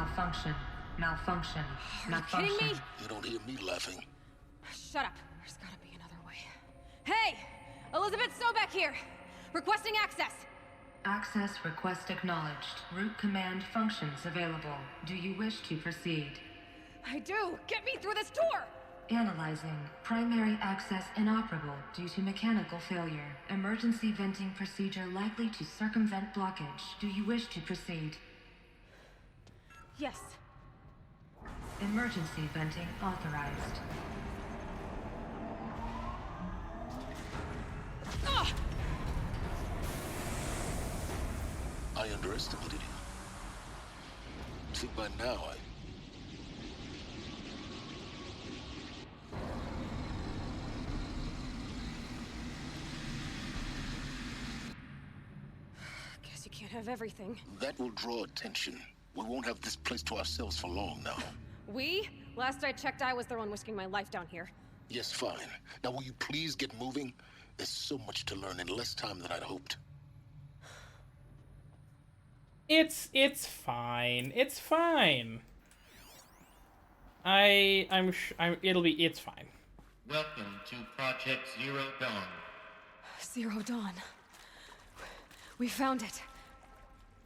Malfunction. Malfunction. Are you Malfunction. kidding me? You don't hear me laughing. Shut up. There's gotta be another way. Hey! Elizabeth Sobek here! Requesting access! Access request acknowledged. Root command functions available. Do you wish to proceed? I do! Get me through this door! Analyzing. Primary access inoperable due to mechanical failure. Emergency venting procedure likely to circumvent blockage. Do you wish to proceed? Yes. Emergency venting authorized. Ugh! I underestimated you. I think by now Guess you can't have everything. that will draw attention. We won't have this place to ourselves for long now. We? Last I checked, I was the one risking my life down here. Yes, fine. Now will you please get moving? There's so much to learn in less time than I'd hoped. It's fine. It's fine. It's fine. Welcome to Project Zero Dawn. Zero Dawn. We found it.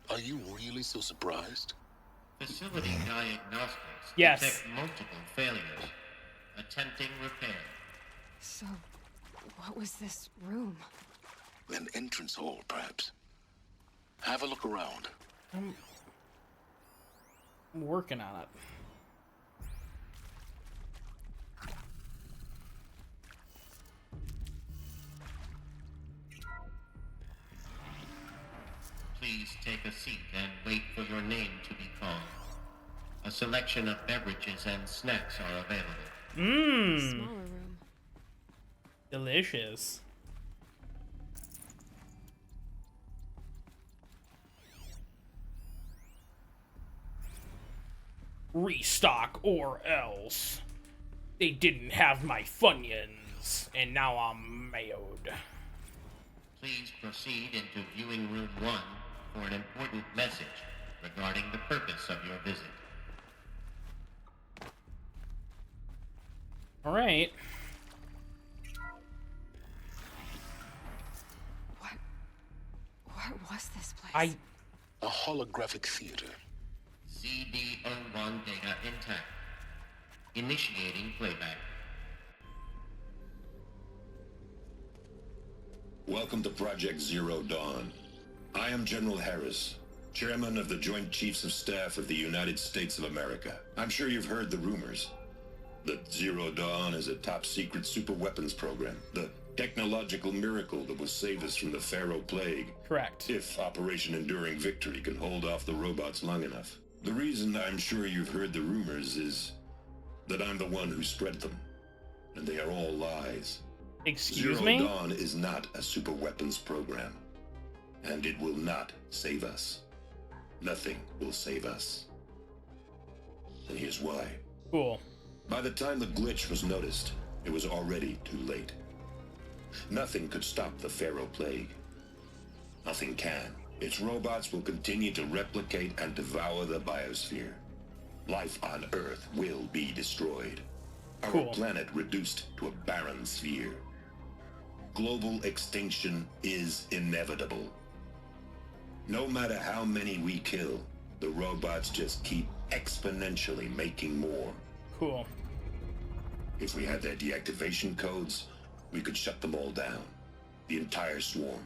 Are you really so surprised? Facility diagnostics Yes. detect multiple failures. Attempting repair. So, what was this room? An entrance hall, perhaps. Have a look around. I'm working on it. Please take a seat and wait for your name to be called. A selection of beverages and snacks are available. Mmm. Smaller room. Delicious. Restock or else. They didn't have my Funyuns, and now I'm mayoed. Please proceed into viewing room 1 for an important message regarding the purpose of your visit. Alright. What was this place? A holographic theater. CD01 data intact. Initiating playback. Welcome to Project Zero Dawn. I am General Harris, Chairman of the Joint Chiefs of Staff of the United States of America. I'm sure you've heard the rumors that Zero Dawn is a top-secret superweapons program, the technological miracle that will save us from the Pharaoh Plague. Correct. If Operation Enduring Victory can hold off the robots long enough. The reason I'm sure you've heard the rumors is that I'm the one who spread them, and they are all lies. Excuse Zero me? Dawn is not a superweapons program, and it will not save us. Nothing will save us. And here's why. Cool. By the time the glitch was noticed, it was already too late. Nothing could stop the Pharaoh Plague. Nothing can. Its robots will continue to replicate and devour the biosphere. Life on Earth will be destroyed. Our Cool. planet reduced to a barren sphere. Global extinction is inevitable. No matter how many we kill, the robots just keep exponentially making more. Cool. If we had their deactivation codes, we could shut them all down. The entire swarm.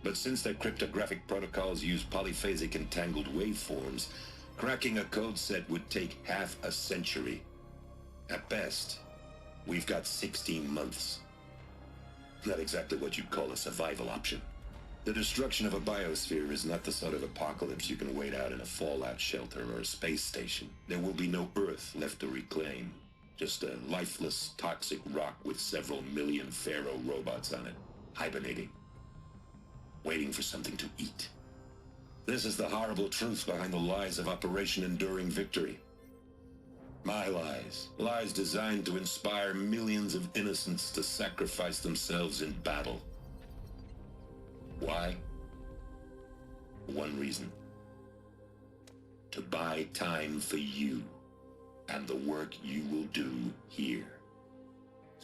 But since their cryptographic protocols use polyphasic entangled waveforms, cracking a code set would take half a century. At best, we've got 16 months. Not exactly what you'd call a survival option. The destruction of a biosphere is not the sort of apocalypse you can wait out in a fallout shelter or a space station. There will be no Earth left to reclaim. Just a lifeless, toxic rock with several million Pharaoh robots on it, hibernating, waiting for something to eat. This is the horrible truth behind the lies of Operation Enduring Victory. My lies. Lies designed to inspire millions of innocents to sacrifice themselves in battle. Why? One reason. to buy time for you and the work you will do here.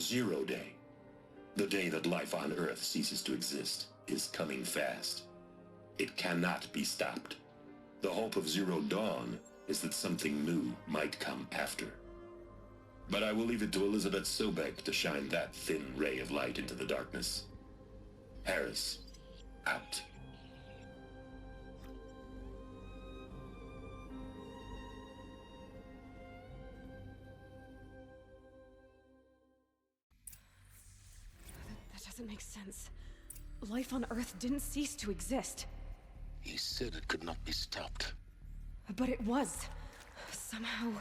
0 Day, the day that life on Earth ceases to exist, is coming fast. It cannot be stopped. The hope of Zero Dawn is that something new might come after. But I will leave it to Elizabeth Sobek to shine that thin ray of light into the darkness. Harris, out. That doesn't make sense. Life on Earth didn't cease to exist. He said it could not be stopped. But it was. Somehow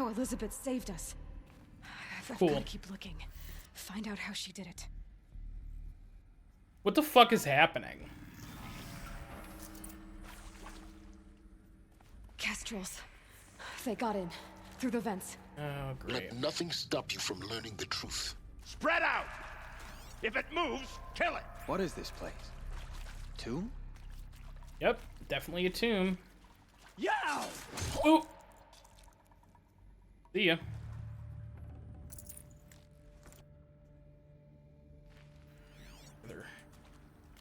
Elizabeth saved us. I've Cool. gotta keep looking. Find out how she did it. What the fuck is happening? Kestrels. They got in. Through the vents. Oh, great. Let nothing stop you from learning the truth. Spread out! If it moves, kill it! What is this place? Tomb? Yep, definitely a tomb. Yow! Ooh! See ya.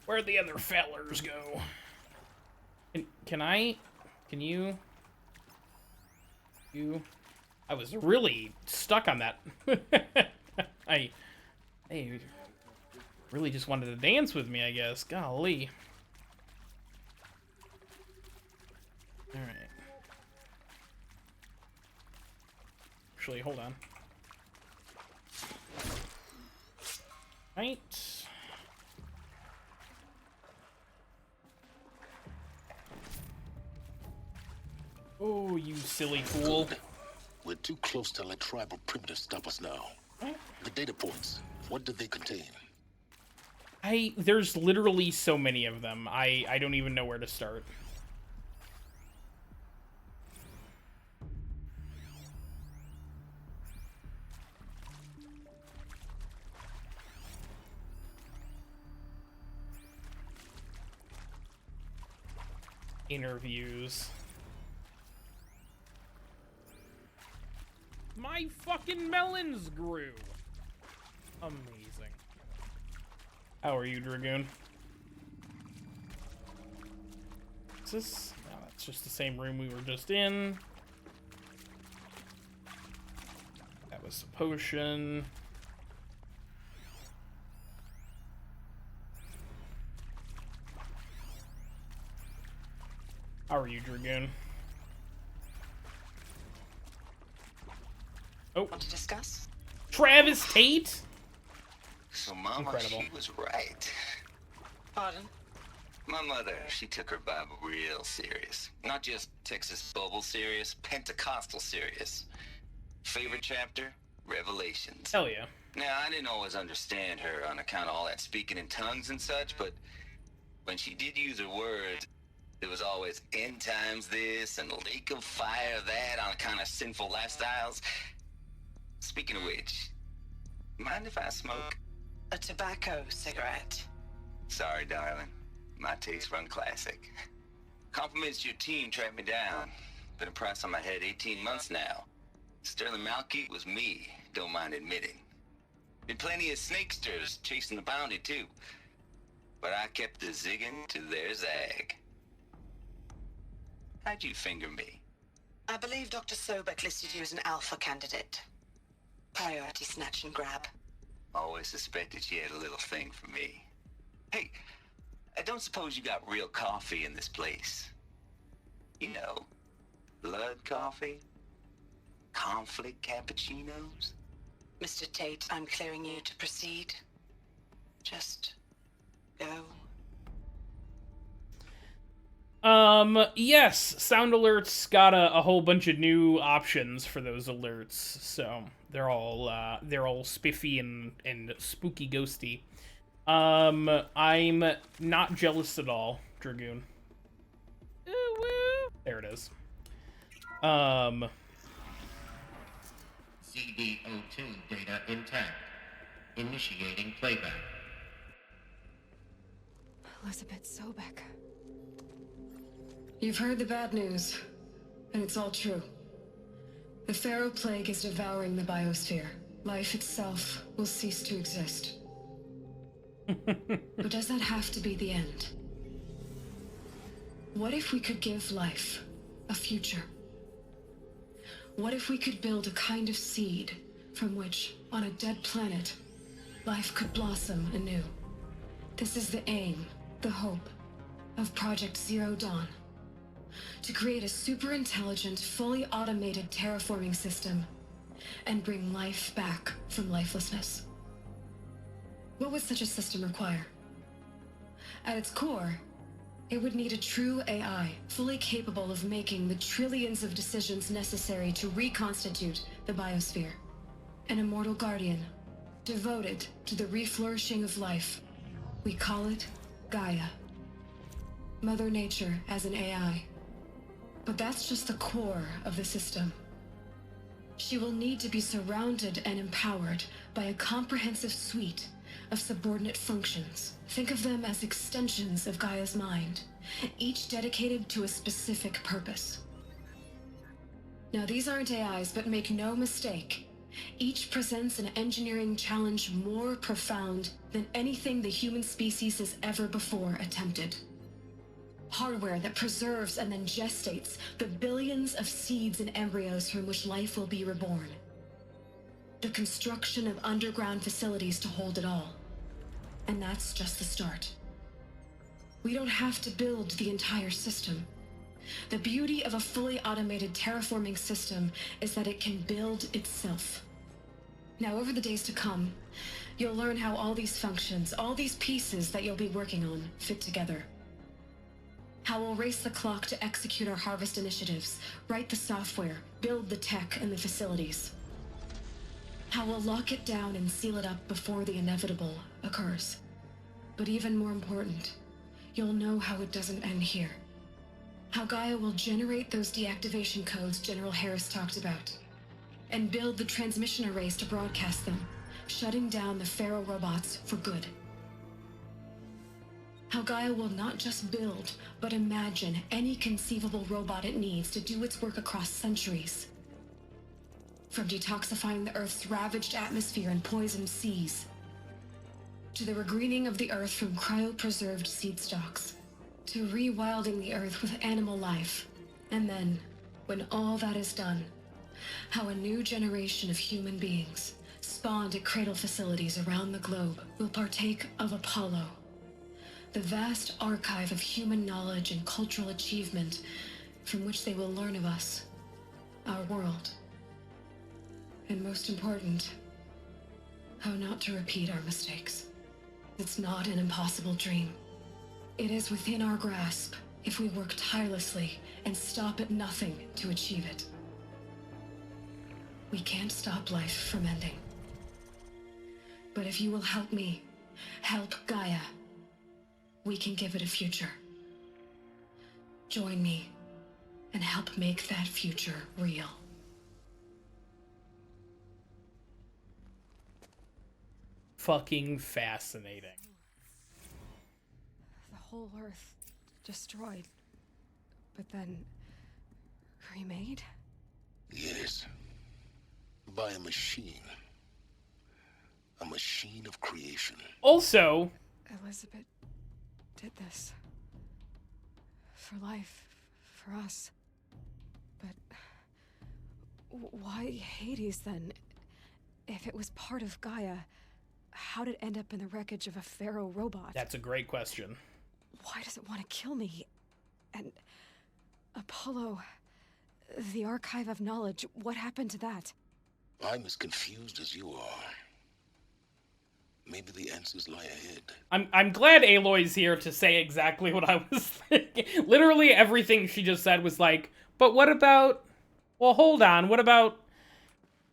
Where'd the other fellers go? Can you? I was really stuck on that. I really just wanted to dance with me, I guess. Golly. Alright. Actually, hold on. Right. Oh, you silly fool. Good. We're too close to let tribal primitives stop us now. The data points, what did they contain? There's literally so many of them. I don't even know where to start. Interviews. My fucking melons grew. Amazing. How are you, Dragoon? Is this? No, that's just the same room we were just in. That was a potion. How are you, Dragoon? Oh. Want to discuss? Travis Tate? So Mama, Incredible. she was right. Pardon? My mother, she took her Bible real serious. Not just Texas Bible serious, Pentecostal serious. Favorite chapter? Revelations. Hell yeah. Now, I didn't always understand her on account of all that speaking in tongues and such, but when she did use her words, there was always end times this and lake of fire that on account of sinful lifestyles. Speaking of which, mind if I smoke? A tobacco cigarette. Sorry, darling. My taste run classic. Compliments to your team tracked me down. Been a price on my head 18 months now. Sterling Malkeet was me, don't mind admitting. Been plenty of snakesters chasing the bounty too. But I kept the zigging to their zag. How'd you finger me? I believe Dr. Sobek listed you as an alpha candidate. Priority snatch and grab. Always suspected she had a little thing for me. Hey, I don't suppose you got real coffee in this place. You know, blood coffee? Conflict cappuccinos? Mr. Tate, I'm clearing you to proceed. Just go. Yes, Sound Alerts got a whole bunch of new options for those alerts, so they're all spiffy and spooky ghosty. I'm not jealous at all, Dragoon. Ooh, woo. There it is. CD02 data intact. Initiating playback. Elizabeth Sobek. You've heard the bad news. And it's all true. The Pharaoh Plague is devouring the biosphere. Life itself will cease to exist. But does that have to be the end? What if we could give life a future? What if we could build a kind of seed from which, on a dead planet, life could blossom anew? This is the aim, the hope, of Project Zero Dawn. To create a super-intelligent, fully automated terraforming system and bring life back from lifelessness. What would such a system require? At its core, it would need a true AI, fully capable of making the trillions of decisions necessary to reconstitute the biosphere. An immortal guardian, devoted to the reflourishing of life. We call it Gaia. Mother Nature as an AI. But that's just the core of the system. She will need to be surrounded and empowered by a comprehensive suite of subordinate functions. Think of them as extensions of Gaia's mind, each dedicated to a specific purpose. Now, these aren't AIs, but make no mistake, each presents an engineering challenge more profound than anything the human species has ever before attempted. Hardware that preserves and then gestates the billions of seeds and embryos from which life will be reborn. The construction of underground facilities to hold it all. And that's just the start. We don't have to build the entire system. The beauty of a fully automated terraforming system is that it can build itself. Now, over the days to come, you'll learn how all these functions, all these pieces that you'll be working on, fit together. How we'll race the clock to execute our harvest initiatives, write the software, build the tech and the facilities. How we'll lock it down and seal it up before the inevitable occurs. But even more important, you'll know how it doesn't end here. How Gaia will generate those deactivation codes General Harris talked about, and build the transmission arrays to broadcast them, shutting down the Pharaoh robots for good. How Gaia will not just build, but imagine any conceivable robot it needs to do its work across centuries. From detoxifying the Earth's ravaged atmosphere and poisoned seas, to the regreening of the Earth from cryopreserved seed stocks, to rewilding the Earth with animal life. And then, when all that is done, how a new generation of human beings, spawned at cradle facilities around the globe, will partake of Apollo, the vast archive of human knowledge and cultural achievement from which they will learn of us, our world. And most important, how not to repeat our mistakes. It's not an impossible dream. It is within our grasp if we work tirelessly and stop at nothing to achieve it. We can't stop life from ending. But if you will help me, help Gaia, we can give it a future. Join me and help make that future real. Fucking fascinating. The whole Earth destroyed, but then remade? Yes. By a machine. A machine of creation. Also, Elizabeth did this. For life. For us. But why Hades then? If it was part of Gaia, how did it end up in the wreckage of a Pharaoh robot? that's a great question. Why does it want to kill me? And Apollo, the archive of knowledge, what happened to that? I'm as confused as you are. Maybe the answers lie ahead. I'm glad Aloy's here to say exactly what I was thinking. Literally everything she just said was like, but what about... Well, hold on, what about...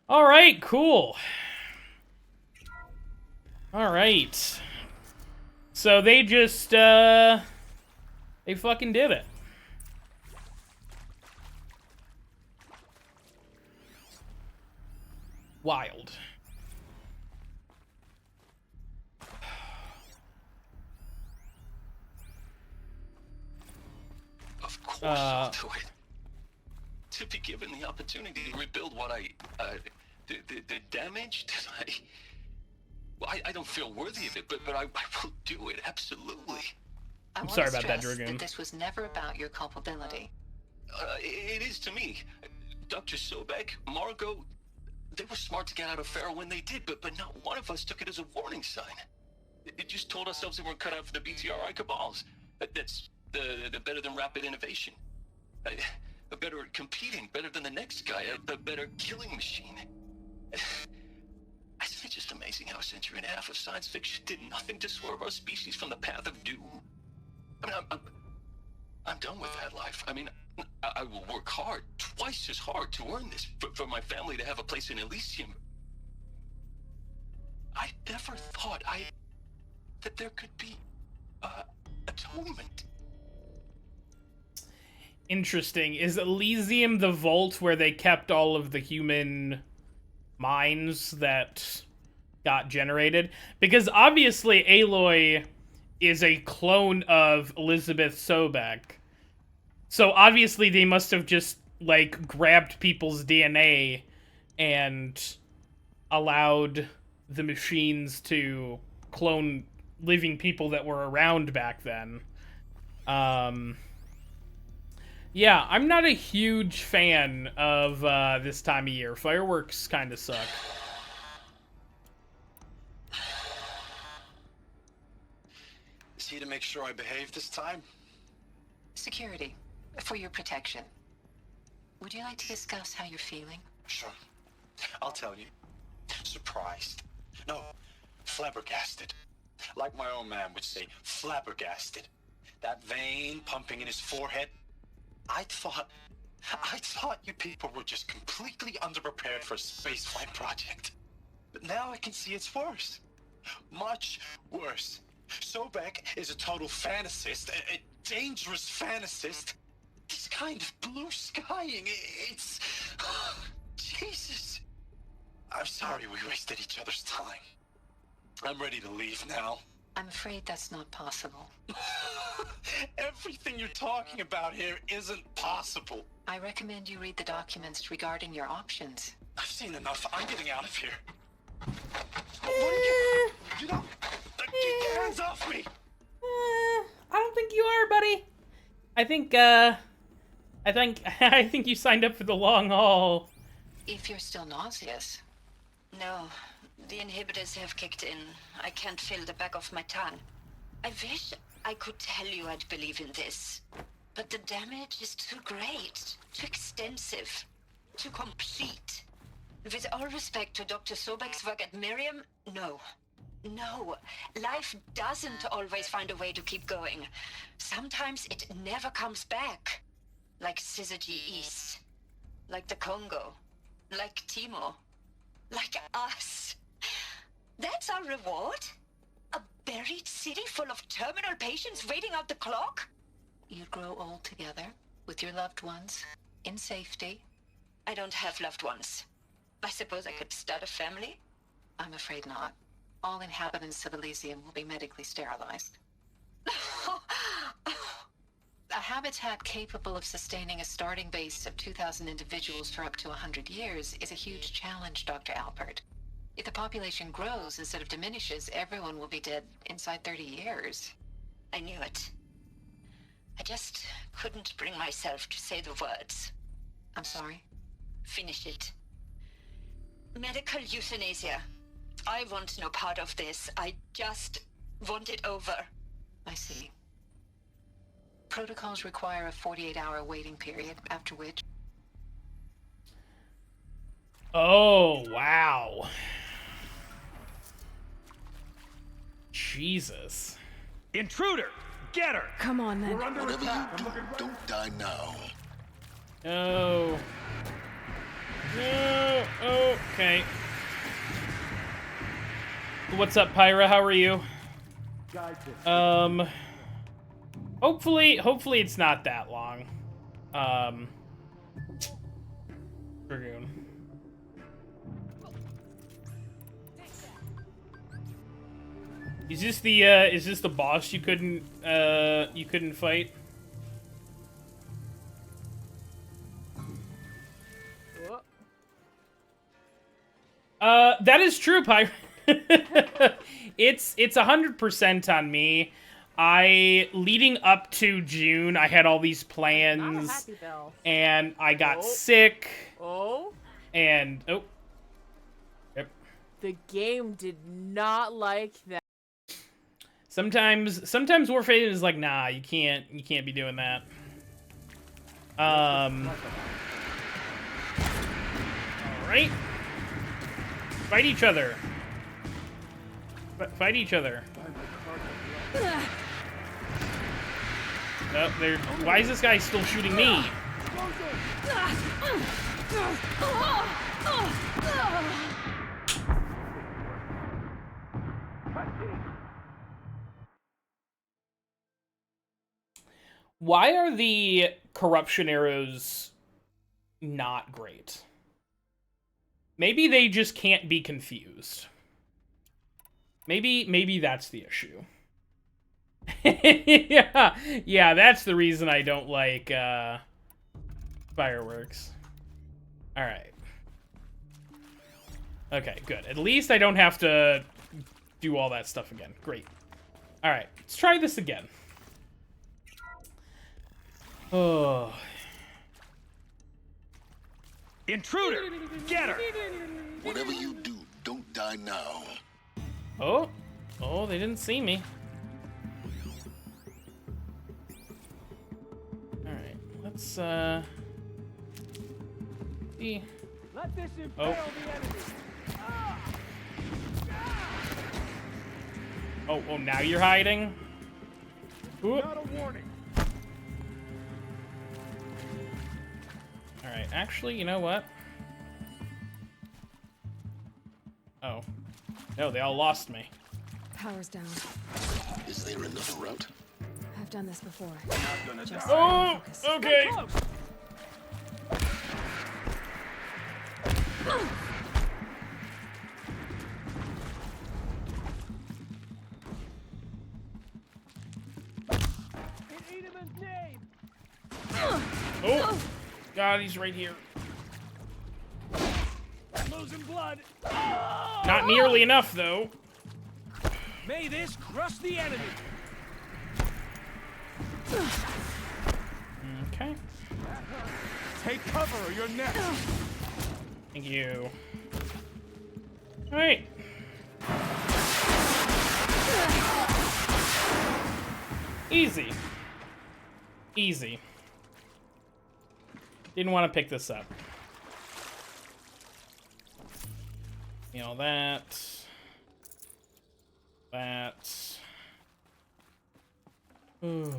Alright, cool. Alright. So they just, they fucking did it. Wild. Of course I'll do it. to be given the opportunity to rebuild what the damage that I don't feel worthy of it, but I will do it, absolutely. I'm sorry about that, stress Dragoon. that this was never about your culpability. It is to me. Dr. Sobek, Margot, they were smart to get out of Pharaoh when they did, but not one of us took it as a warning sign. It just told ourselves that we're cut out for the BTRI cabals. That's the better than rapid innovation. A better at competing, better than the next guy, a better killing machine. Isn't it just amazing how a century and a half of science fiction did nothing to swerve our species from the path of doom? I mean, I'm done with that life. I mean, I will work hard, twice as hard, to earn this, for my family to have a place in Elysium. I never thought that there could be atonement. Interesting. Is Elysium the vault where they kept all of the human minds that got generated? Because obviously Aloy is a clone of Elizabeth Sobek. So obviously they must have just, like, grabbed people's DNA and allowed the machines to clone living people that were around back then. Yeah, I'm not a huge fan of this time of year. Fireworks kind of suck. Is he to make sure I behave this time? Security, for your protection. Would you like to discuss how you're feeling? Sure. I'll tell you. Surprised. No, flabbergasted. Like my own man would say, flabbergasted. That vein pumping in his forehead. I thought you people were just completely underprepared for a spaceflight project. But now I can see it's worse. Much worse. Sobek is a total fantasist, a dangerous fantasist. This kind of blue skying, it's... Jesus. I'm sorry we wasted each other's time. I'm ready to leave now. I'm afraid that's not possible. Everything you're talking about here isn't possible. I recommend you read the documents regarding your options. I've seen enough. I'm getting out of here. What are you don't... Get your hands off me! I don't think you are, buddy. I think you signed up for the long haul. If you're still nauseous. No, the inhibitors have kicked in. I can't feel the back of my tongue. I wish I could tell you I'd believe in this. But the damage is too great, too extensive, too complete. With all respect to Dr. Sobek's work at Miriam, no. No, life doesn't always find a way to keep going. Sometimes it never comes back. Like Syzygy East. Like the Congo. Like Timo. Like us. That's our reward? A buried city full of terminal patients waiting out the clock? You'd grow old together, with your loved ones, in safety. I don't have loved ones. I suppose I could start a family? I'm afraid not. All inhabitants of Elysium will be medically sterilized. A habitat capable of sustaining a starting base of 2,000 individuals for up to 100 years is a huge challenge, Dr. Alpert. If the population grows instead of diminishes, everyone will be dead inside 30 years. I knew it. I just couldn't bring myself to say the words. I'm sorry? Finish it. Medical euthanasia. I want no part of this. I just want it over. I see. Protocols require a 48-hour waiting period, after which... Oh, wow. Jesus. Intruder! Get her! Come on, then. We're under Whatever attack. you do, don't die now. No. No. Okay. What's up, Pyra? How are you? Hopefully it's not that long. Dragoon. Is this the boss you couldn't fight? That is true, Pyro. It's 100% on me. Leading up to June, I had all these plans, and I got sick. Oh. And yep. The game did not like that. Sometimes Warframe is like, nah, you can't be doing that. All right. Fight each other. Fight each other. Oh, there. Why is this guy still shooting me? Why are the corruption arrows not great? Maybe they just can't be confused. Maybe that's the issue. yeah, that's the reason I don't like fireworks. All right. Okay, good. At least I don't have to do all that stuff again. Great. All right, let's try this again. Oh. Intruder! Get her! Whatever you do, don't die now. Oh, they didn't see me. Alright, let's, see. Let this impale the enemy! Oh, now you're hiding? Ooh. Not a warning. Alright, actually, you know what? Oh. No, they all lost me. Power's down. Is there another route? I've done this before. Just oh, focus. okay. Oh, God, he's right here. Losing blood. Not nearly enough, though. May this crush the enemy. Okay. Take cover or you're next. Thank you. All right. Easy. Easy. Didn't want to pick this up. You know, that. Ooh.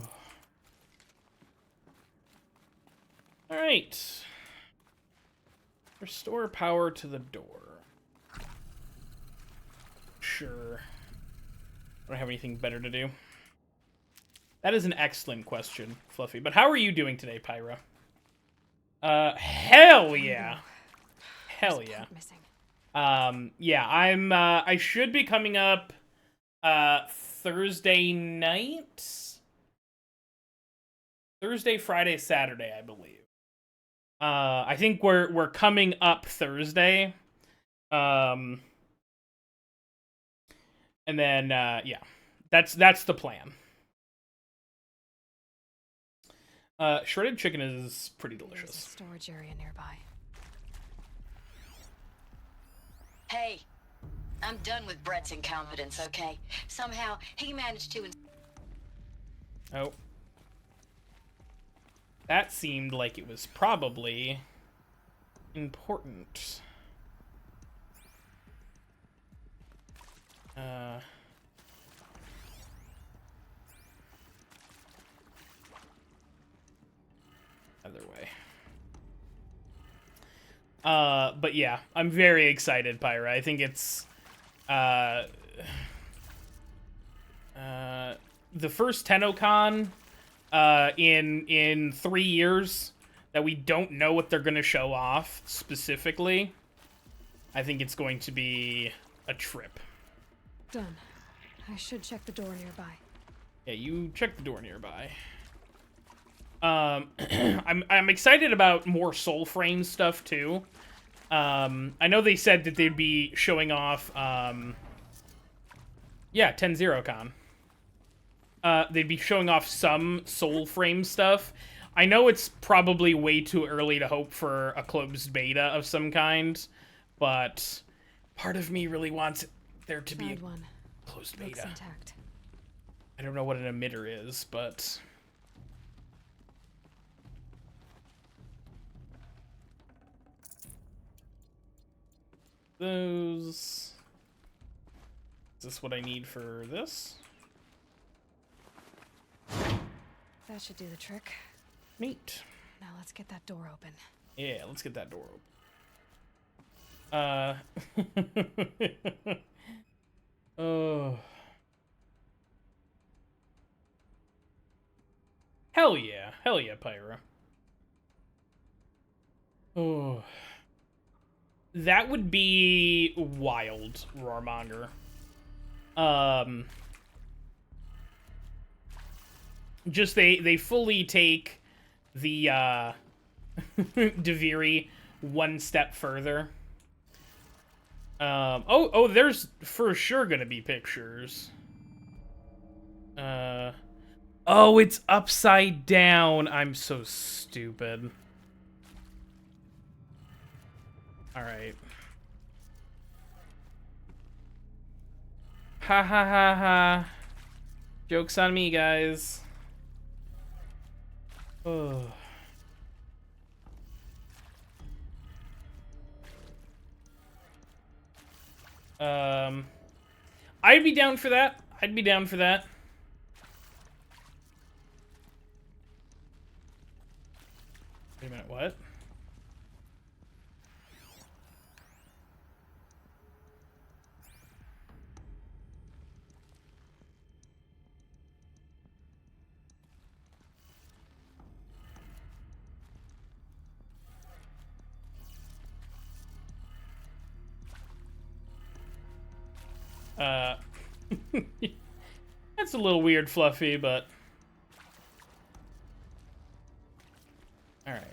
Alright. Restore power to the door. Sure. I don't have anything better to do. That is an excellent question, Fluffy. But how are you doing today, Pyra? Hell yeah. Hell yeah. Yeah, I should be coming up, Thursday night? Thursday, Friday, Saturday, I believe. I think we're coming up Thursday. And then, yeah. That's the plan. Shredded chicken is pretty delicious. There's a storage area nearby. Hey, I'm done with Brett's incompetence, okay? Somehow, he managed to... Oh. That seemed like it was probably important. Other way. But yeah, I'm very excited, Pyra. I think it's, the first TennoCon, in 3 years that we don't know what they're gonna show off specifically. I think it's going to be a trip. Done. I should check the door nearby. Yeah, you check the door nearby. I'm excited about more Soulframe stuff too. I know they said that they'd be showing off, yeah, 10-0 con. They'd be showing off some Soul Frame stuff. I know it's probably way too early to hope for a closed beta of some kind, but part of me really wants there to be a closed beta. I don't know what an emitter is, but... Those... Is this what I need for this? That should do the trick. Neat. Now let's get that door open. Yeah, let's get that door open. Oh. Hell yeah, Pyra. Oh. That would be wild, Roarmonger. Just they fully take the Deviri one step further. Oh, there's for sure gonna be pictures. Oh, it's upside down. I'm so stupid. All right. Ha ha ha ha. Joke's on me, guys. Oh. I'd be down for that. I'd be down for that. Wait a minute, what? That's a little weird, Fluffy, but... Alright.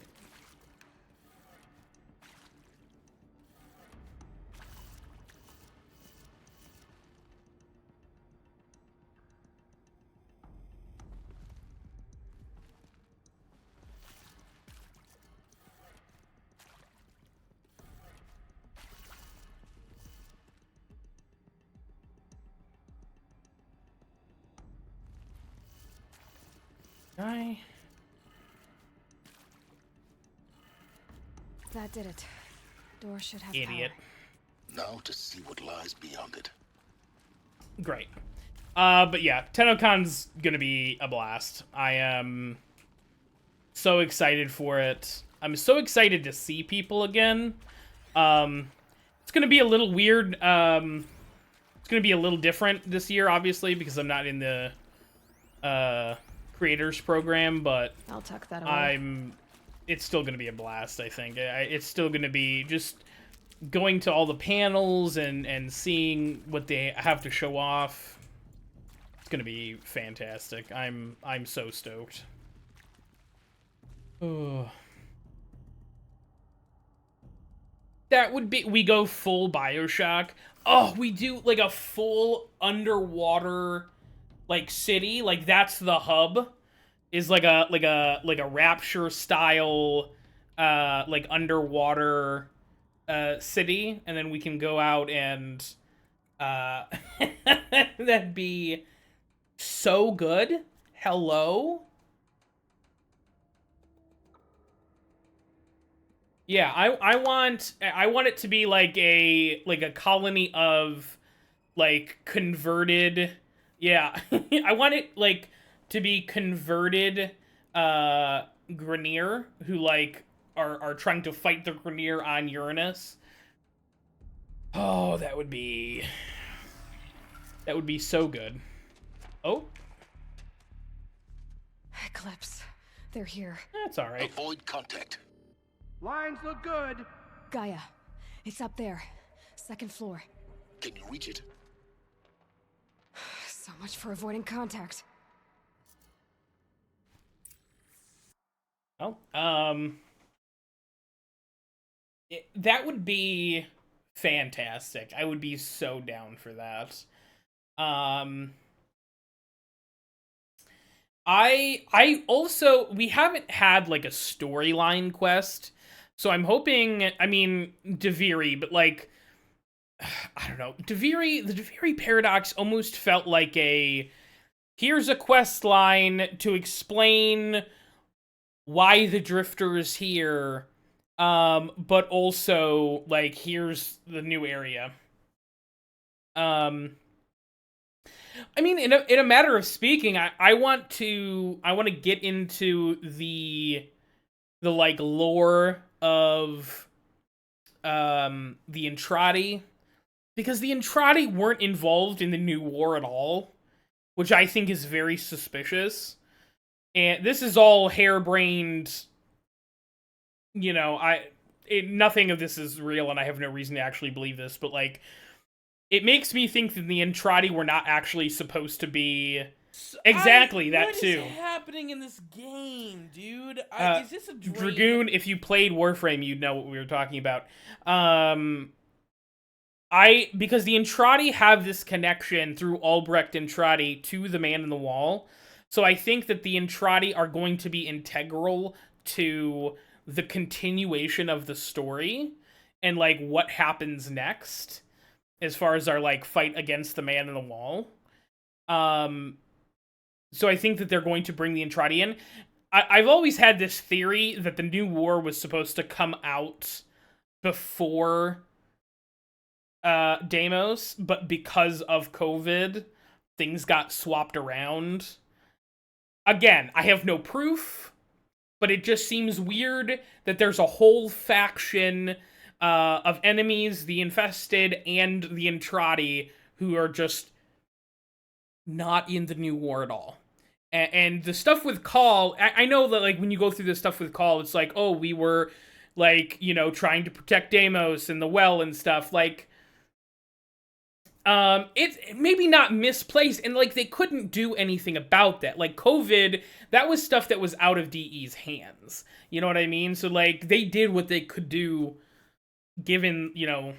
That did it. Door should have Idiot. power. Now to see what lies beyond it. Great. But yeah, TennoCon's gonna be a blast. I am so excited for it. I'm so excited to see people again. It's gonna be a little weird. It's gonna be a little different this year, obviously, because I'm not in the creators program, but I'll tuck that away. It's still gonna be a blast, I think. It's still gonna be just going to all the panels and seeing what they have to show off. It's gonna be fantastic. I'm so stoked. Oh. That would be, we go full BioShock. Oh, we do like a full underwater like city, like that's the hub. Is like a Rapture style like underwater city, and then we can go out and that'd be so good. Hello? Yeah, I want it to be like a colony of like converted, yeah. I want it like to be converted Grineer who like are trying to fight the Grineer on Uranus. Oh, that would be so good. Oh, Eclipse. They're here. That's all right. Avoid contact. Lines look good. Gaia. It's up there. Second floor. Can you reach it? So much for avoiding contact. Well, That would be fantastic. I would be so down for that. I also, we haven't had like a storyline quest, so I'm hoping, I mean, Deviri, but like, I don't know, the Deviri paradox almost felt like here's a quest line to explain why the Drifter is here, but also, like, here's the new area. I mean, in a matter of speaking, I want to get into the like lore of the Entrati, because the Entrati weren't involved in the new war at all, which I think is very suspicious. And this is all harebrained, you know, nothing of this is real, and I have no reason to actually believe this, but like, it makes me think that the Entrati were not actually supposed to be exactly that too. What is happening in this game, dude? Is this a dream? Dragoon, if you played Warframe, you'd know what we were talking about. Because the Entrati have this connection through Albrecht Entrati to the Man in the Wall, so I think that the Entrati are going to be integral to the continuation of the story and like what happens next as far as our like fight against the Man in the Wall. So I think that they're going to bring the Entrati in. I've always had this theory that the new war was supposed to come out before Deimos, but because of COVID, things got swapped around. Again, I have no proof, but it just seems weird that there's a whole faction of enemies, the Infested and the Entrati, who are just not in the new war at all. And the stuff with Call, I know that like when you go through the stuff with Call, it's like, oh, we were like, you know, trying to protect Deimos and the well and stuff. Like, it's maybe not misplaced, and like they couldn't do anything about that. Like COVID, that was stuff that was out of DE's hands. You know what I mean? So like they did what they could do, given, you know.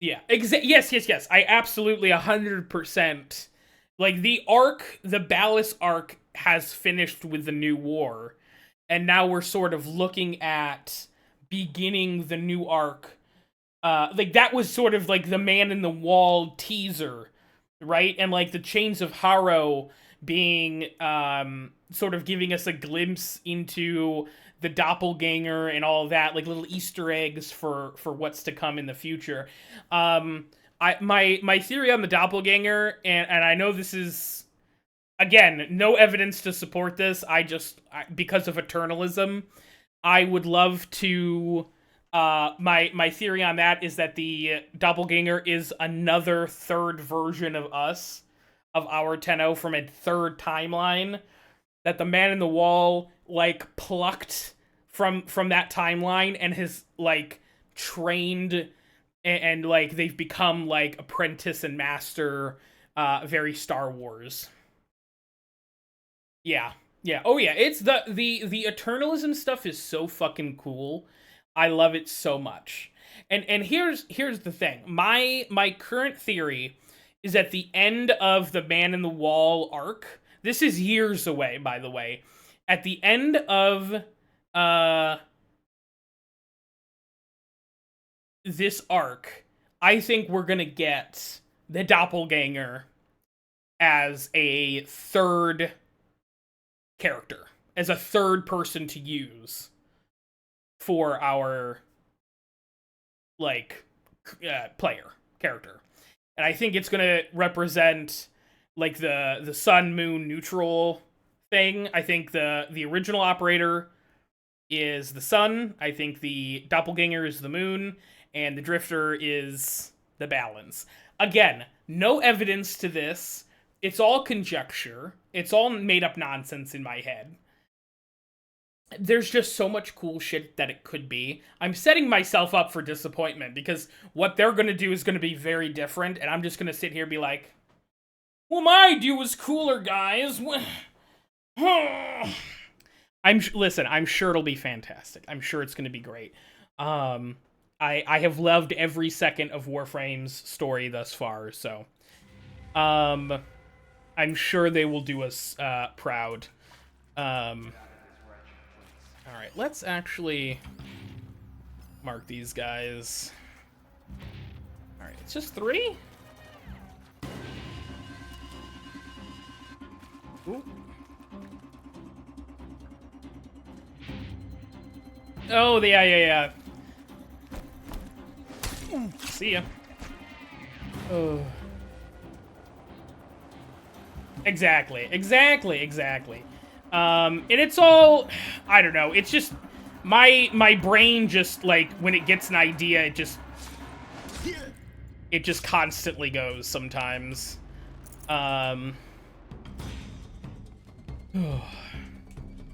Yeah, yes. I absolutely 100%. Like the arc, the Ballas arc has finished with the new war, and now we're sort of looking at beginning the new arc. Like that was sort of like the Man in the Wall teaser, right? And like the Chains of Harrow being sort of giving us a glimpse into the doppelganger and all of that, like little Easter eggs for what's to come in the future. My theory on the doppelganger, and I know this is, again, no evidence to support this, because of eternalism, I would love to, my theory on that is that the doppelganger is another third version of us, of our Tenno from a third timeline, that the Man in the Wall, like, plucked from that timeline and has, like, trained and like, they've become, like, apprentice and master, very Star Wars. Yeah. Oh yeah, it's the eternalism stuff is so fucking cool. I love it so much. And here's the thing. My current theory is at the end of the Man in the Wall arc. This is years away, by the way. At the end of this arc, I think we're gonna get the doppelganger as a third character, as a third person to use for our, like, player character. And I think it's gonna represent, like, the sun-moon neutral thing. I think the original operator is the sun. I think the doppelganger is the moon. And the Drifter is the balance. Again, no evidence to this. It's all conjecture. It's all made-up nonsense in my head. There's just so much cool shit that it could be. I'm setting myself up for disappointment, because what they're gonna do is gonna be very different, and I'm just gonna sit here and be like, well, my idea was cooler, guys. Listen, I'm sure it'll be fantastic. I'm sure it's going to be great. I have loved every second of Warframe's story thus far, so I'm sure they will do us proud. All right, let's actually mark these guys. All right, it's just 3. Ooh. Oh, yeah. See ya. Oh. Exactly. And it's all, I don't know, it's just, my brain just, like, when it gets an idea, it just constantly goes sometimes.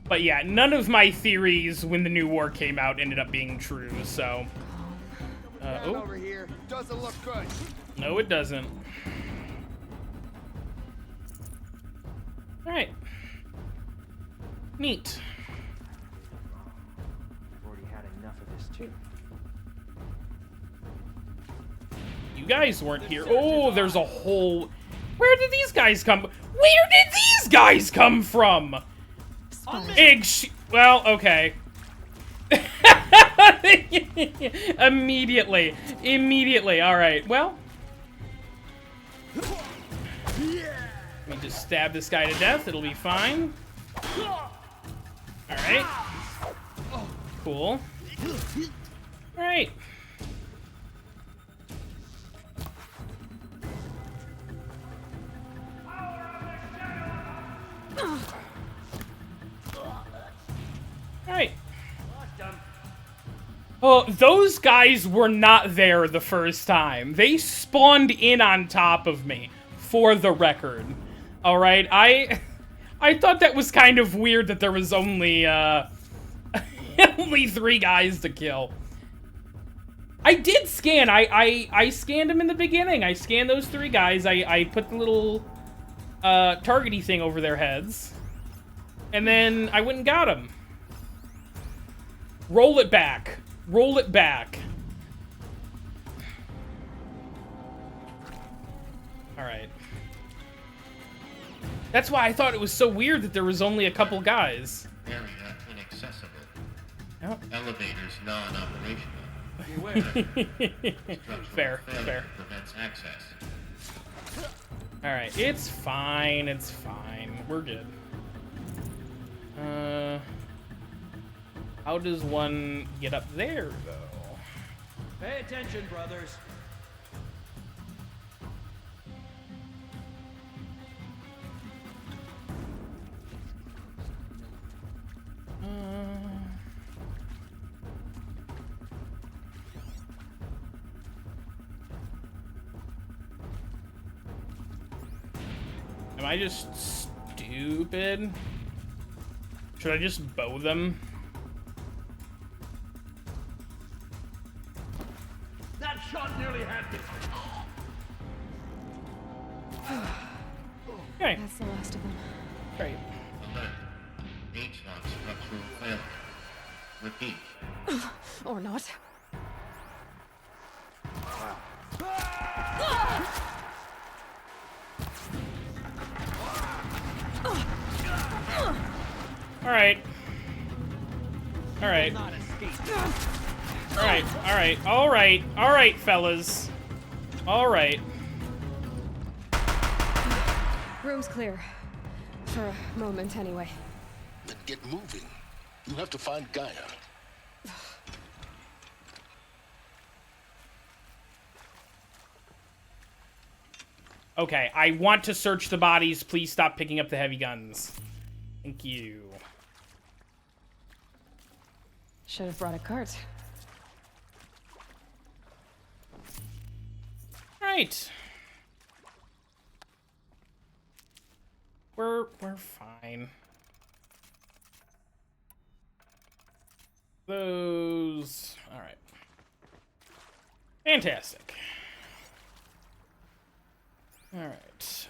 But yeah, none of my theories when the new war came out ended up being true, so... Over here. Doesn't look good. No, it doesn't. Alright. Neat. I've already had enough of this, too. You guys weren't here. Oh, there's a whole... Where did these guys come... Where did these guys come from? Well, okay. Immediately. All right. Well. Let me just stab this guy to death. It'll be fine. All right. Cool. All right. Alright. Oh, those guys were not there the first time. They spawned in on top of me, for the record. Alright, I thought that was kind of weird that there was only, only 3 guys to kill. I did scan. I scanned them in the beginning. I scanned those 3 guys. I put the little, targety thing over their heads. And then I went and got them. Roll it back. Roll it back. Alright. That's why I thought it was so weird that there was only a couple guys. Area inaccessible. Oh. Elevators non-operational. Fair. Prevents access. Alright, it's fine. We're good. How does one get up there, though? Pay attention, brothers. Am I just stupid? Should I just bow them? That shot nearly had me. Okay. That's the last of them. Great. Alert. H-lock structural failure. Repeat. Or not. All right, fellas. All right. Room's clear. For a moment, anyway. Then get moving. You have to find Gaia. Okay, I want to search the bodies. Please stop picking up the heavy guns. Thank you. Should have brought a cart. Right. We're fine. Those. All right. Fantastic. All right.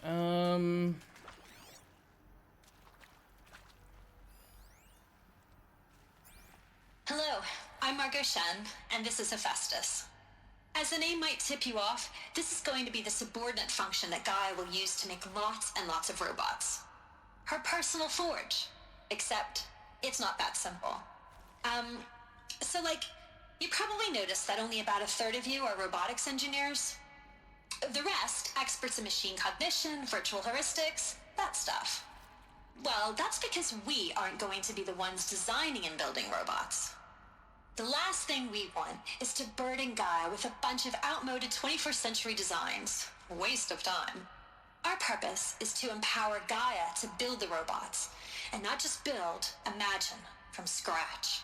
Margot Shen, and this is Hephaestus. As the name might tip you off, this is going to be the subordinate function that Gaia will use to make lots and lots of robots. Her personal forge. Except, it's not that simple. So you probably noticed that only about a third of you are robotics engineers. The rest, experts in machine cognition, virtual heuristics, that stuff. Well, that's because we aren't going to be the ones designing and building robots. The last thing we want is to burden Gaia with a bunch of outmoded 21st century designs. Waste of time. Our purpose is to empower Gaia to build the robots, and not just build, imagine, from scratch.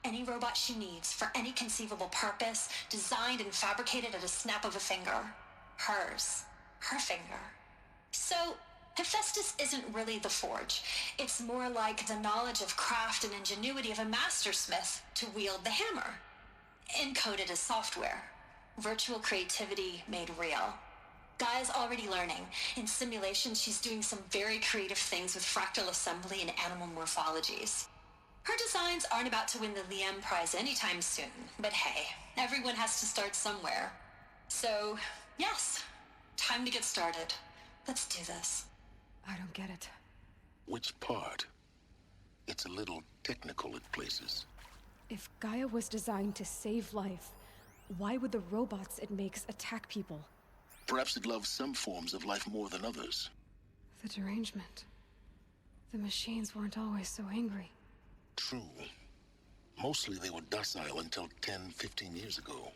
Any robot she needs for any conceivable purpose, designed and fabricated at a snap of a finger. Hers. Her finger. So, Hephaestus isn't really the forge. It's more like the knowledge of craft and ingenuity of a mastersmith to wield the hammer. Encoded as software. Virtual creativity made real. Gaia's already learning. In simulation, she's doing some very creative things with fractal assembly and animal morphologies. Her designs aren't about to win the Liam Prize anytime soon, but hey, everyone has to start somewhere. So, yes, time to get started. Let's do this. I don't get it. Which part? It's a little technical at places. If Gaia was designed to save life, why would the robots it makes attack people? Perhaps it loves some forms of life more than others. The derangement. The machines weren't always so angry. True. Mostly they were docile until 10, 15 years ago.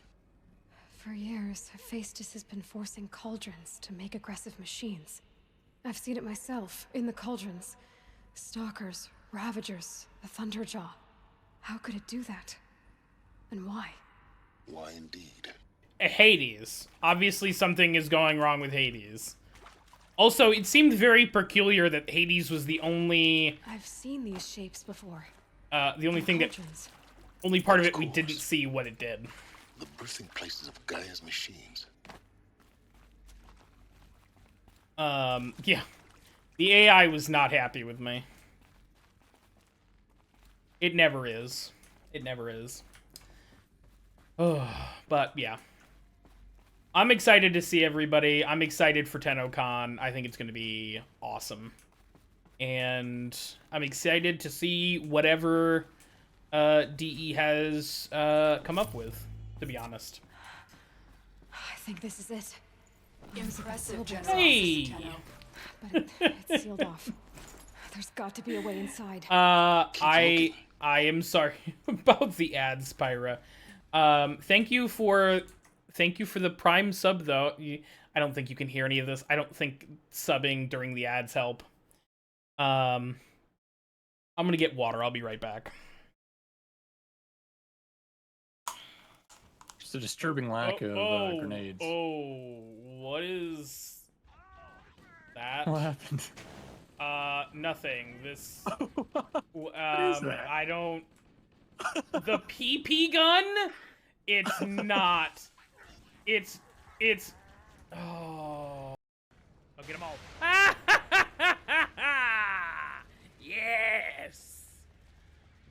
For years, Hephaestus has been forcing cauldrons to make aggressive machines. I've seen it myself, in the cauldrons. Stalkers, Ravagers, the Thunderjaw. How could it do that? And why? Why indeed? Hades. Obviously something is going wrong with Hades. Also, it seemed very peculiar that Hades was the only... I've seen these shapes before. The only thing that... Only part of it we didn't see what it did. The birthing places of Gaia's machines. Yeah. The AI was not happy with me. It never is. It never is. Oh, but, yeah. I'm excited to see everybody. I'm excited for TennoCon. I think it's going to be awesome. And I'm excited to see whatever DE has come up with, to be honest. I think this is it. Impressive, General. Hey! But it's sealed off. There's got to be a way inside. I am sorry about the ads, Pyra. Thank you for the Prime sub, though. I don't think you can hear any of this. I don't think subbing during the ads help. I'm gonna get water. I'll be right back. Just a disturbing lack of grenades. Oh, what is that? What happened? Nothing. This. What is that? I don't. The PP gun? It's not. It's. Oh. I'll get them all. Yes!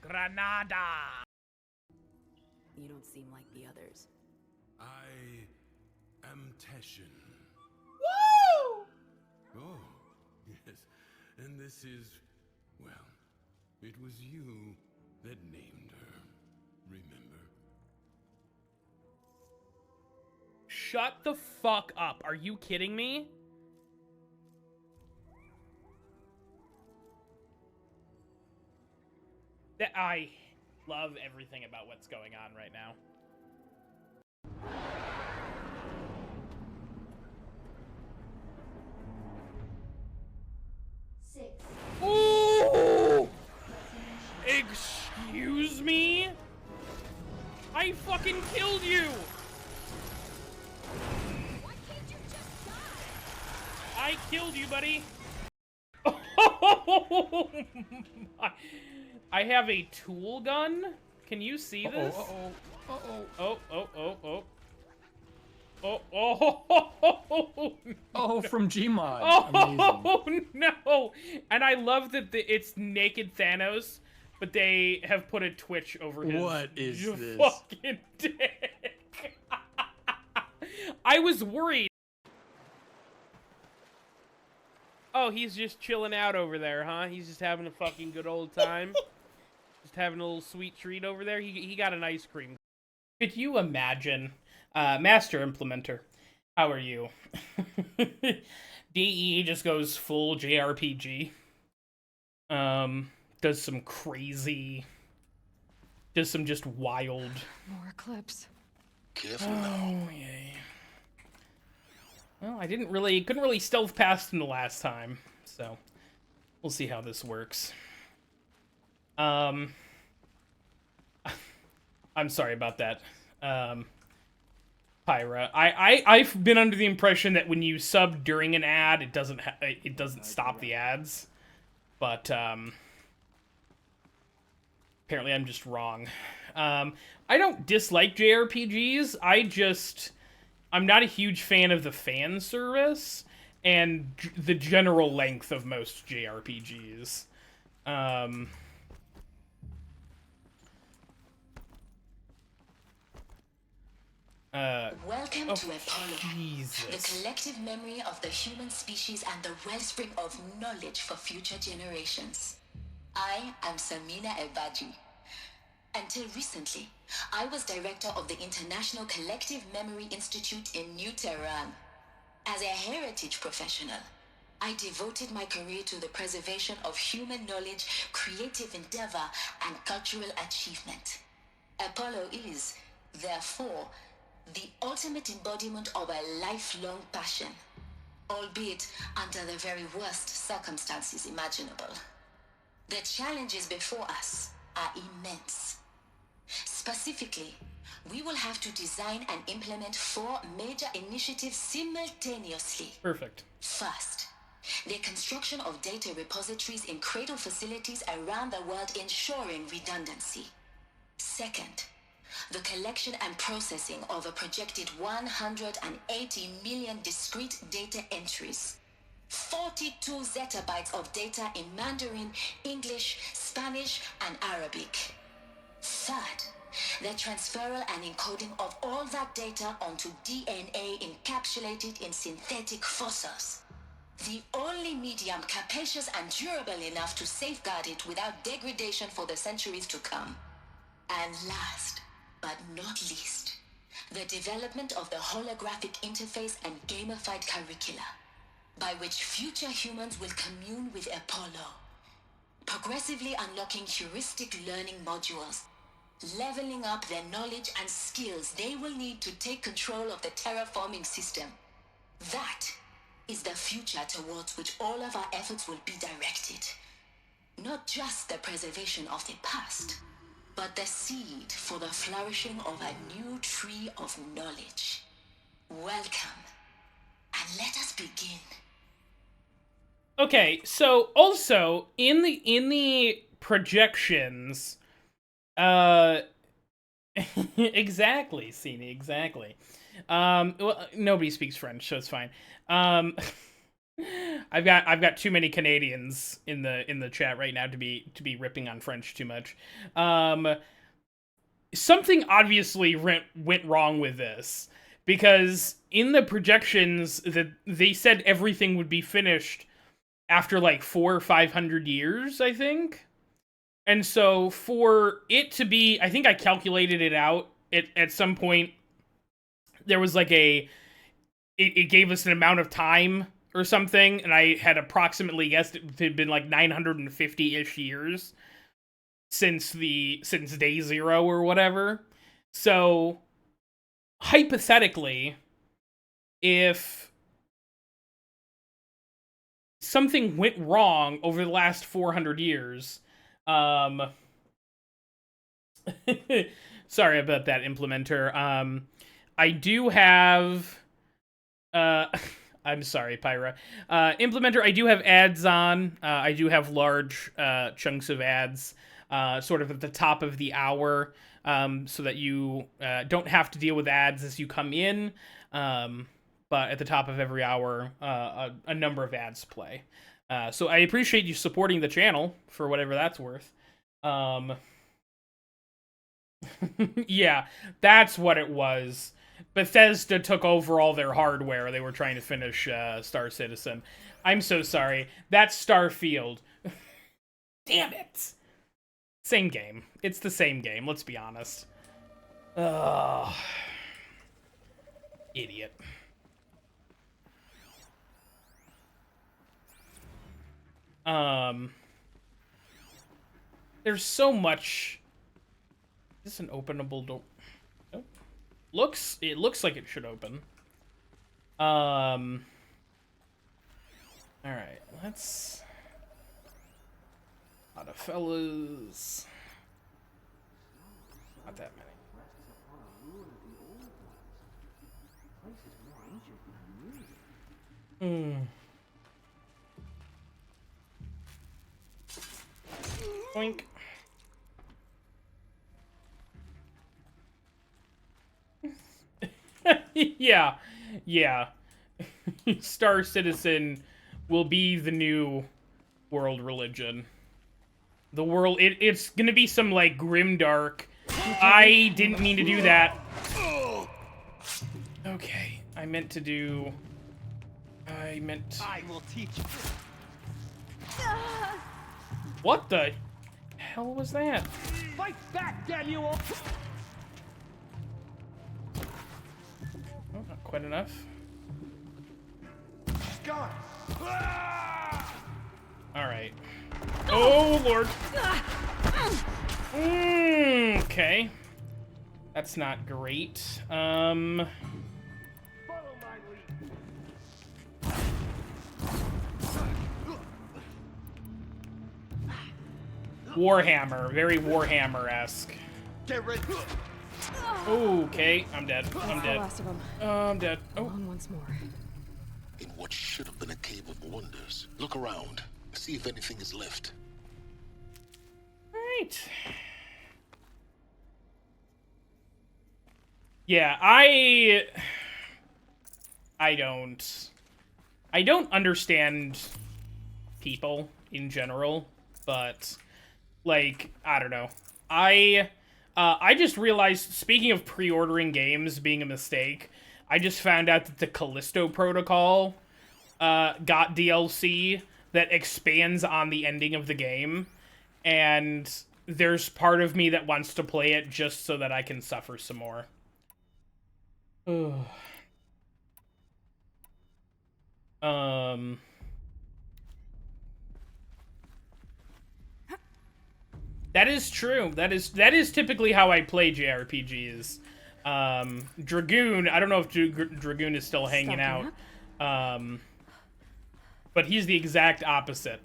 Granada! You don't seem like the others. I am Teshin. Woo! Oh, yes. And this is, well, it was you that named her. Remember? Shut the fuck up. Are you kidding me? That I love everything about what's going on right now. Ooh! Excuse me? I fucking killed you! Why can't you just die? I killed you, buddy. I have a tool gun. Can you see this? Oh, from Gmod. Oh, no. And I love that it's naked Thanos but they have put a Twitch over his What is this? fucking dick. I was worried. Oh, he's just chilling out over there, huh? He's just having a fucking good old time. Just having a little sweet treat over there. He got an ice cream. Could you imagine, Master Implementer? How are you? DE just goes full JRPG. Does some crazy, does some just wild. More clips. Careful now. Oh yay. Well, I couldn't really stealth past him the last time, so we'll see how this works. I'm sorry about that, Pyra. I've been under the impression that when you sub during an ad, it doesn't stop the ads, but apparently I'm just wrong. I don't dislike JRPGs. I'm not a huge fan of the fan service and the general length of most JRPGs. Welcome to Apollo, Jesus. the collective memory of the human species and the wellspring of knowledge for future generations. I am Samina Ebaji. Until recently, I was director of the International Collective Memory Institute in New Tehran. As a heritage professional, I devoted my career to the preservation of human knowledge, creative endeavor, and cultural achievement. Apollo is, therefore, the ultimate embodiment of a lifelong passion, albeit under the very worst circumstances imaginable. The challenges before us are immense. Specifically, we will have to design and implement 4 major initiatives simultaneously. Perfect. First, the construction of data repositories in cradle facilities around the world, ensuring redundancy. Second, the collection and processing of a projected 180 million discrete data entries. 42 zettabytes of data in Mandarin, English, Spanish, and Arabic. Third, the transferal and encoding of all that data onto DNA encapsulated in synthetic fossils. The only medium capacious and durable enough to safeguard it without degradation for the centuries to come. And last, but not least, the development of the holographic interface and gamified curricula, by which future humans will commune with Apollo, progressively unlocking heuristic learning modules, leveling up their knowledge and skills they will need to take control of the terraforming system. That is the future towards which all of our efforts will be directed. Not just the preservation of the past, but the seed for the flourishing of a new tree of knowledge. Welcome, and let us begin. Okay, so also in the projections, exactly, Cini, exactly. Well, nobody speaks French, so it's fine. I've got too many Canadians in the chat right now to be ripping on French too much. Something obviously went wrong with this, because in the projections that they said everything would be finished after like 400 or 500 years, I think. And so for it to be, I think I calculated it out at some point, there was like it gave us an amount of time or something, and I had approximately guessed it had been like 950-ish years since day 0 or whatever. So hypothetically, if something went wrong over the last 400 years, sorry about that, Implementer. I do have, I'm sorry, Pyra. Implementer, I do have ads on. I do have large chunks of ads, sort of at the top of the hour, so that you don't have to deal with ads as you come in. But at the top of every hour, a number of ads play. So I appreciate you supporting the channel for whatever that's worth. Yeah, that's what it was. Bethesda took over all their hardware. They were trying to finish Star Citizen. I'm so sorry. That's Starfield. Damn it. Same game. It's the same game, let's be honest. Ugh. Idiot. There's so much. Is this an openable door? Nope. It looks like it should open. Alright, let's... A lot of fellas. Not that many. Boink. Yeah. Star Citizen will be the new world religion. The world, it's gonna be some, like, grimdark. I didn't mean to do that. Okay, I will teach you. What the hell was that? Fight back, Daniel! Oh, not quite enough. Gone. Alright. Oh, Lord. Okay. That's not great. Warhammer. Very Warhammer-esque. Get ready. Okay, I'm dead. I'm dead. I'm dead. Oh. Once more. In what should have been a cave of wonders. Look around. See if anything is left. Right. Yeah, I don't understand people in general, but like, I don't know. I just realized, speaking of pre-ordering games being a mistake, I just found out that the Callisto Protocol got DLC that expands on the ending of the game, and there's part of me that wants to play it just so that I can suffer some more. Ugh. That is true. That is typically how I play JRPGs. Dragoon, I don't know if Dragoon is still hanging out. But he's the exact opposite.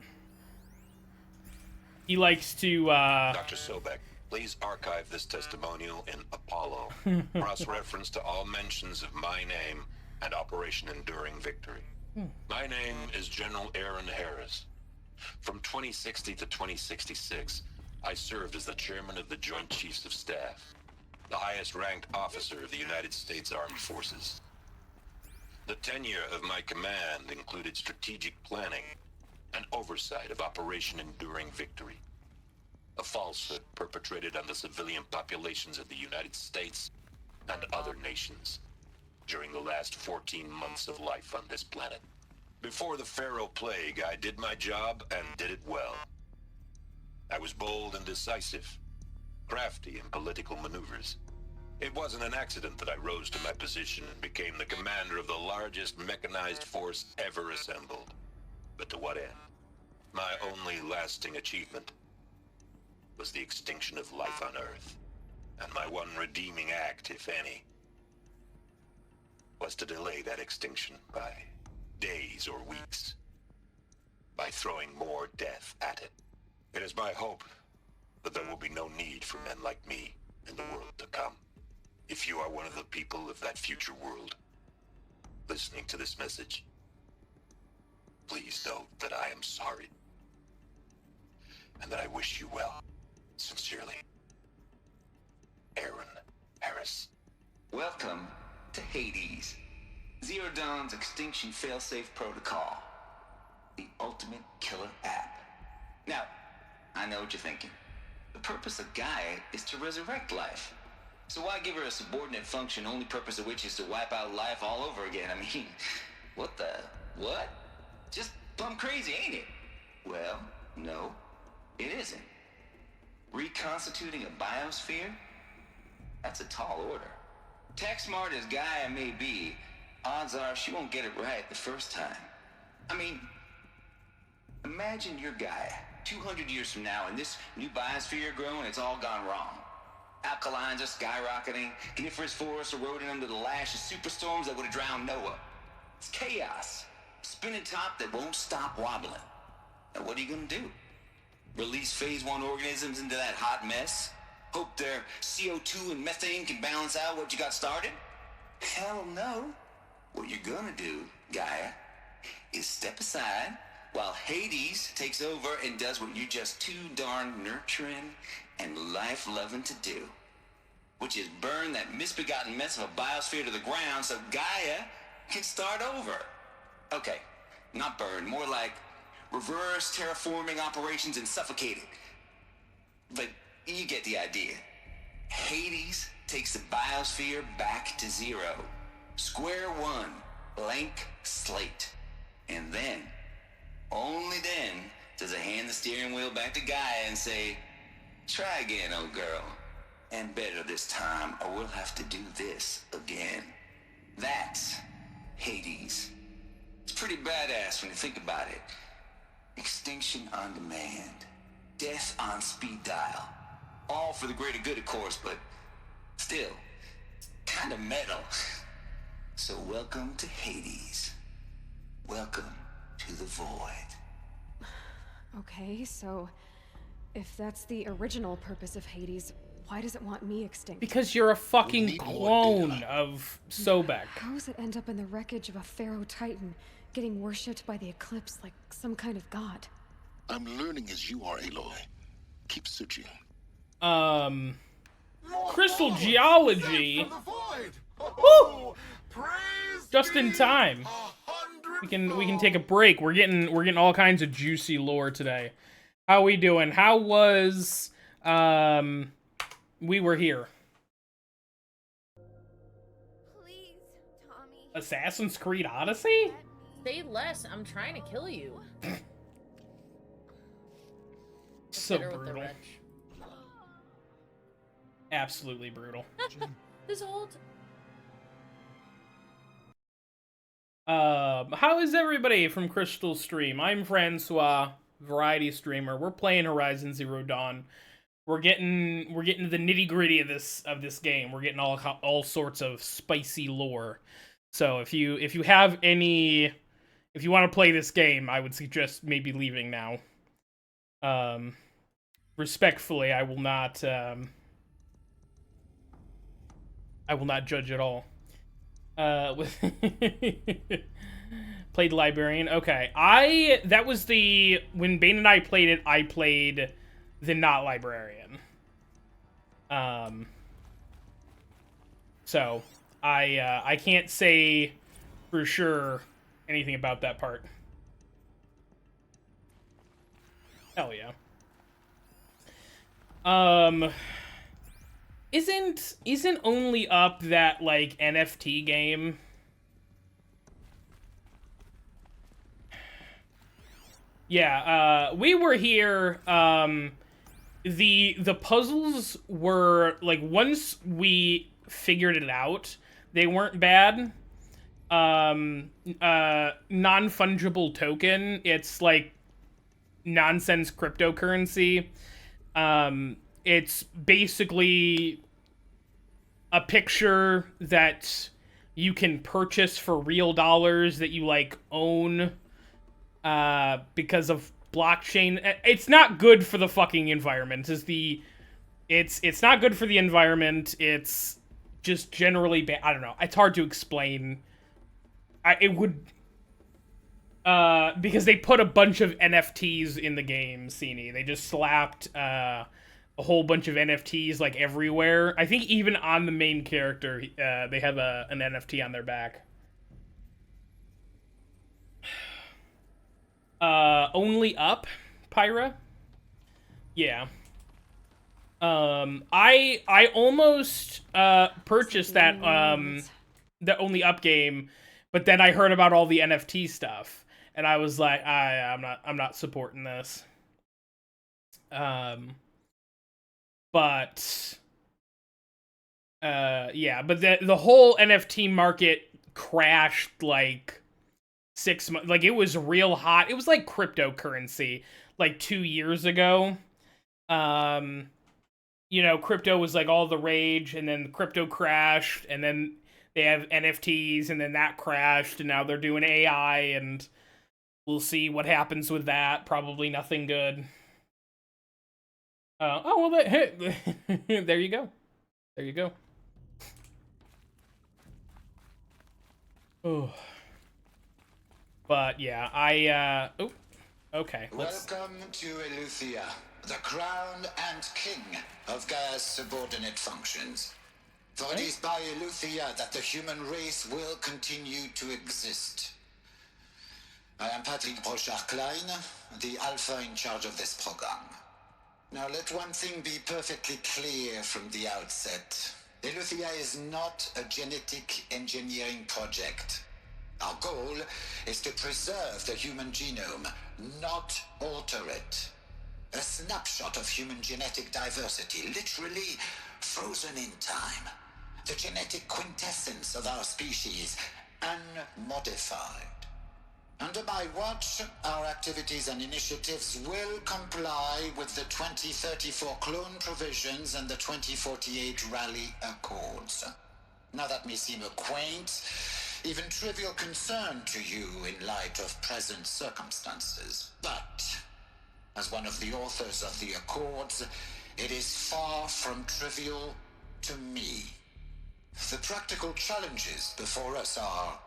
He likes to, Dr. Sobek, please archive this testimonial in Apollo. Cross-reference to all mentions of my name and Operation Enduring Victory. My name is General Aaron Harris. From 2060 to 2066, I served as the chairman of the Joint Chiefs of Staff, the highest-ranked officer of the United States Armed Forces. The tenure of my command included strategic planning and oversight of Operation Enduring Victory, a falsehood perpetrated on the civilian populations of the United States and other nations during the last 14 months of life on this planet. Before the Pharaoh Plague, I did my job and did it well. I was bold and decisive, crafty in political maneuvers. It wasn't an accident that I rose to my position and became the commander of the largest mechanized force ever assembled. But to what end? My only lasting achievement was the extinction of life on Earth. And my one redeeming act, if any, was to delay that extinction by days or weeks, by throwing more death at it. It is my hope that there will be no need for men like me in the world to come. If you are one of the people of that future world listening to this message, please know that I am sorry and that I wish you well. Sincerely, Aaron Harris. Welcome to Hades, Zero Dawn's Extinction Failsafe Protocol, the ultimate killer app. Now, I know what you're thinking. The purpose of Gaia is to resurrect life. So why give her a subordinate function, only purpose of which is to wipe out life all over again? I mean, what the... what? Just plumb crazy, ain't it? Well, no, it isn't. Reconstituting a biosphere? That's a tall order. Tech smart as Gaia may be, odds are she won't get it right the first time. I mean, imagine your Gaia 200 years from now and this new biosphere you're growing, it's all gone wrong. Alkalines are skyrocketing, coniferous forests eroding under the lash of superstorms that would have drowned Noah. It's chaos. Spinning top that won't stop wobbling. Now what are you gonna do? Release phase 1 organisms into that hot mess? Hope their CO2 and methane can balance out what you got started? Hell no. What you're gonna do, Gaia, is step aside while Hades takes over and does what you're just too darn nurturing and life-loving to do, which is burn that misbegotten mess of a biosphere to the ground so Gaia can start over. Okay, not burn, more like reverse terraforming operations and suffocate it. But you get the idea. Hades takes the biosphere back to zero. Square one, blank slate. And then, only then, does it hand the steering wheel back to Gaia and say, try again, old girl. And better this time, or we'll have to do this again. That's Hades. It's pretty badass when you think about it. Extinction on demand. Death on speed dial. All for the greater good, of course, but still, kind of metal. So welcome to Hades. Welcome to the void. Okay, so if that's the original purpose of Hades, why does it want me extinct? Because you're a fucking clone of Sobek. How does it end up in the wreckage of a pharaoh titan, getting worshipped by the Eclipse like some kind of god? I'm learning as you are, Aloy. Keep searching. Crystal geology. Woo! Just in time. We can take a break. We're getting all kinds of juicy lore today. How we doing? How was We Were Here? Please, Tommy. Assassin's Creed Odyssey? Say less. I'm trying to kill you. So brutal. Absolutely brutal. This whole how is everybody from Crystal Stream? I'm Francois, variety streamer. We're playing Horizon Zero Dawn. We're getting to the nitty-gritty of this game. We're getting all sorts of spicy lore. So if you want to play this game, I would suggest maybe leaving now. Respectfully, I will not judge at all. Played Librarian. Okay, that was when Bane and I played it. I played the not Librarian. So I can't say for sure anything about that part. Hell yeah. Isn't Only Up that, like, NFT game? Yeah, We Were Here, the puzzles were, like, once we figured it out, they weren't bad. Non-fungible token, it's, like, nonsense cryptocurrency. It's basically a picture that you can purchase for real dollars that you, like, own because of blockchain. It's not good for the fucking environment. It's not good for the environment. It's just generally bad. I don't know. It's hard to explain. Because they put a bunch of NFTs in the game, Cini. They just slapped a whole bunch of NFTs, like, everywhere. I think even on the main character, they have an NFT on their back. Only Up, Pyra? Yeah. I almost purchased that the only up game, but then I heard about all the NFT stuff, and I was like, I'm not supporting this. But yeah, but the whole NFT market crashed like 6 months. Like, it was real hot. It was like cryptocurrency like 2 years ago. You know, crypto was like all the rage, and then crypto crashed, and then they have NFTs, and then that crashed, and now they're doing AI, and we'll see what happens with that. Probably nothing good. Oh, well, hey, there you go. There you go. Oh. But, yeah, oh, okay. Welcome to Eleuthia, the crown and king of Gaia's subordinate functions. For it is by Eleuthia that the human race will continue to exist. I am Patrick Brochard-Klein, the alpha in charge of this program. Now let one thing be perfectly clear from the outset. Eleuthia is not a genetic engineering project. Our goal is to preserve the human genome, not alter it. A snapshot of human genetic diversity, literally frozen in time. The genetic quintessence of our species, unmodified. Under my watch, our activities and initiatives will comply with the 2034 clone provisions and the 2048 Rally Accords. Now that may seem a quaint, even trivial concern to you in light of present circumstances, but as one of the authors of the Accords, it is far from trivial to me. The practical challenges before us are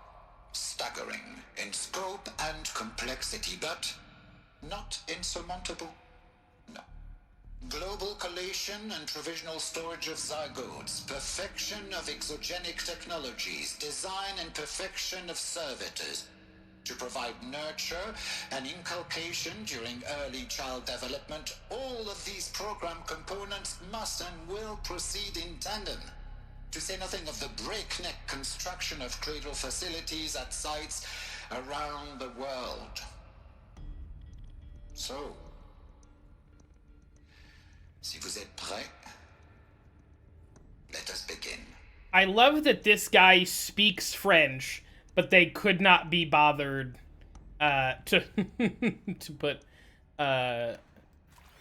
staggering in scope and complexity, but not insurmountable. No. Global collation and provisional storage of zygotes, perfection of exogenic technologies, design and perfection of servitors, to provide nurture and inculcation during early child development. All of these program components must and will proceed in tandem. To say nothing of the breakneck construction of cradle facilities at sites around the world. So, si vous êtes prêts, let us begin. I love that this guy speaks French, but they could not be bothered to to put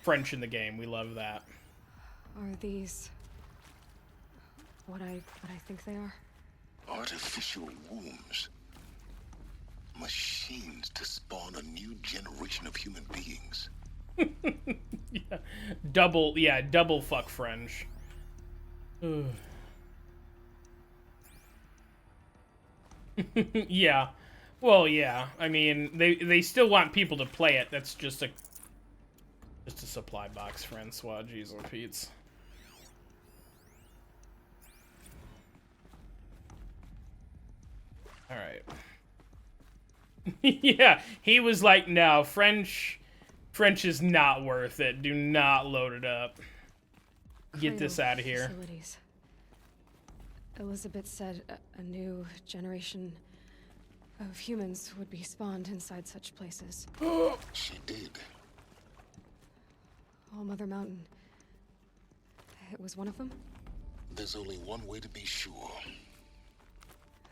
French in the game. We love that. Are these what I think they are? Artificial wombs. Machines to spawn a new generation of human beings. Double fuck French. Yeah. Well, yeah. I mean, they still want people to play it. That's just a supply box, Francois. Jeez and Pete's. All right. Yeah, he was like, "No, French is not worth it. Do not load it up. Get this out of here." Facilities. Elizabeth said a new generation of humans would be spawned inside such places. She did. All Mother Mountain. It was one of them? There's only one way to be sure.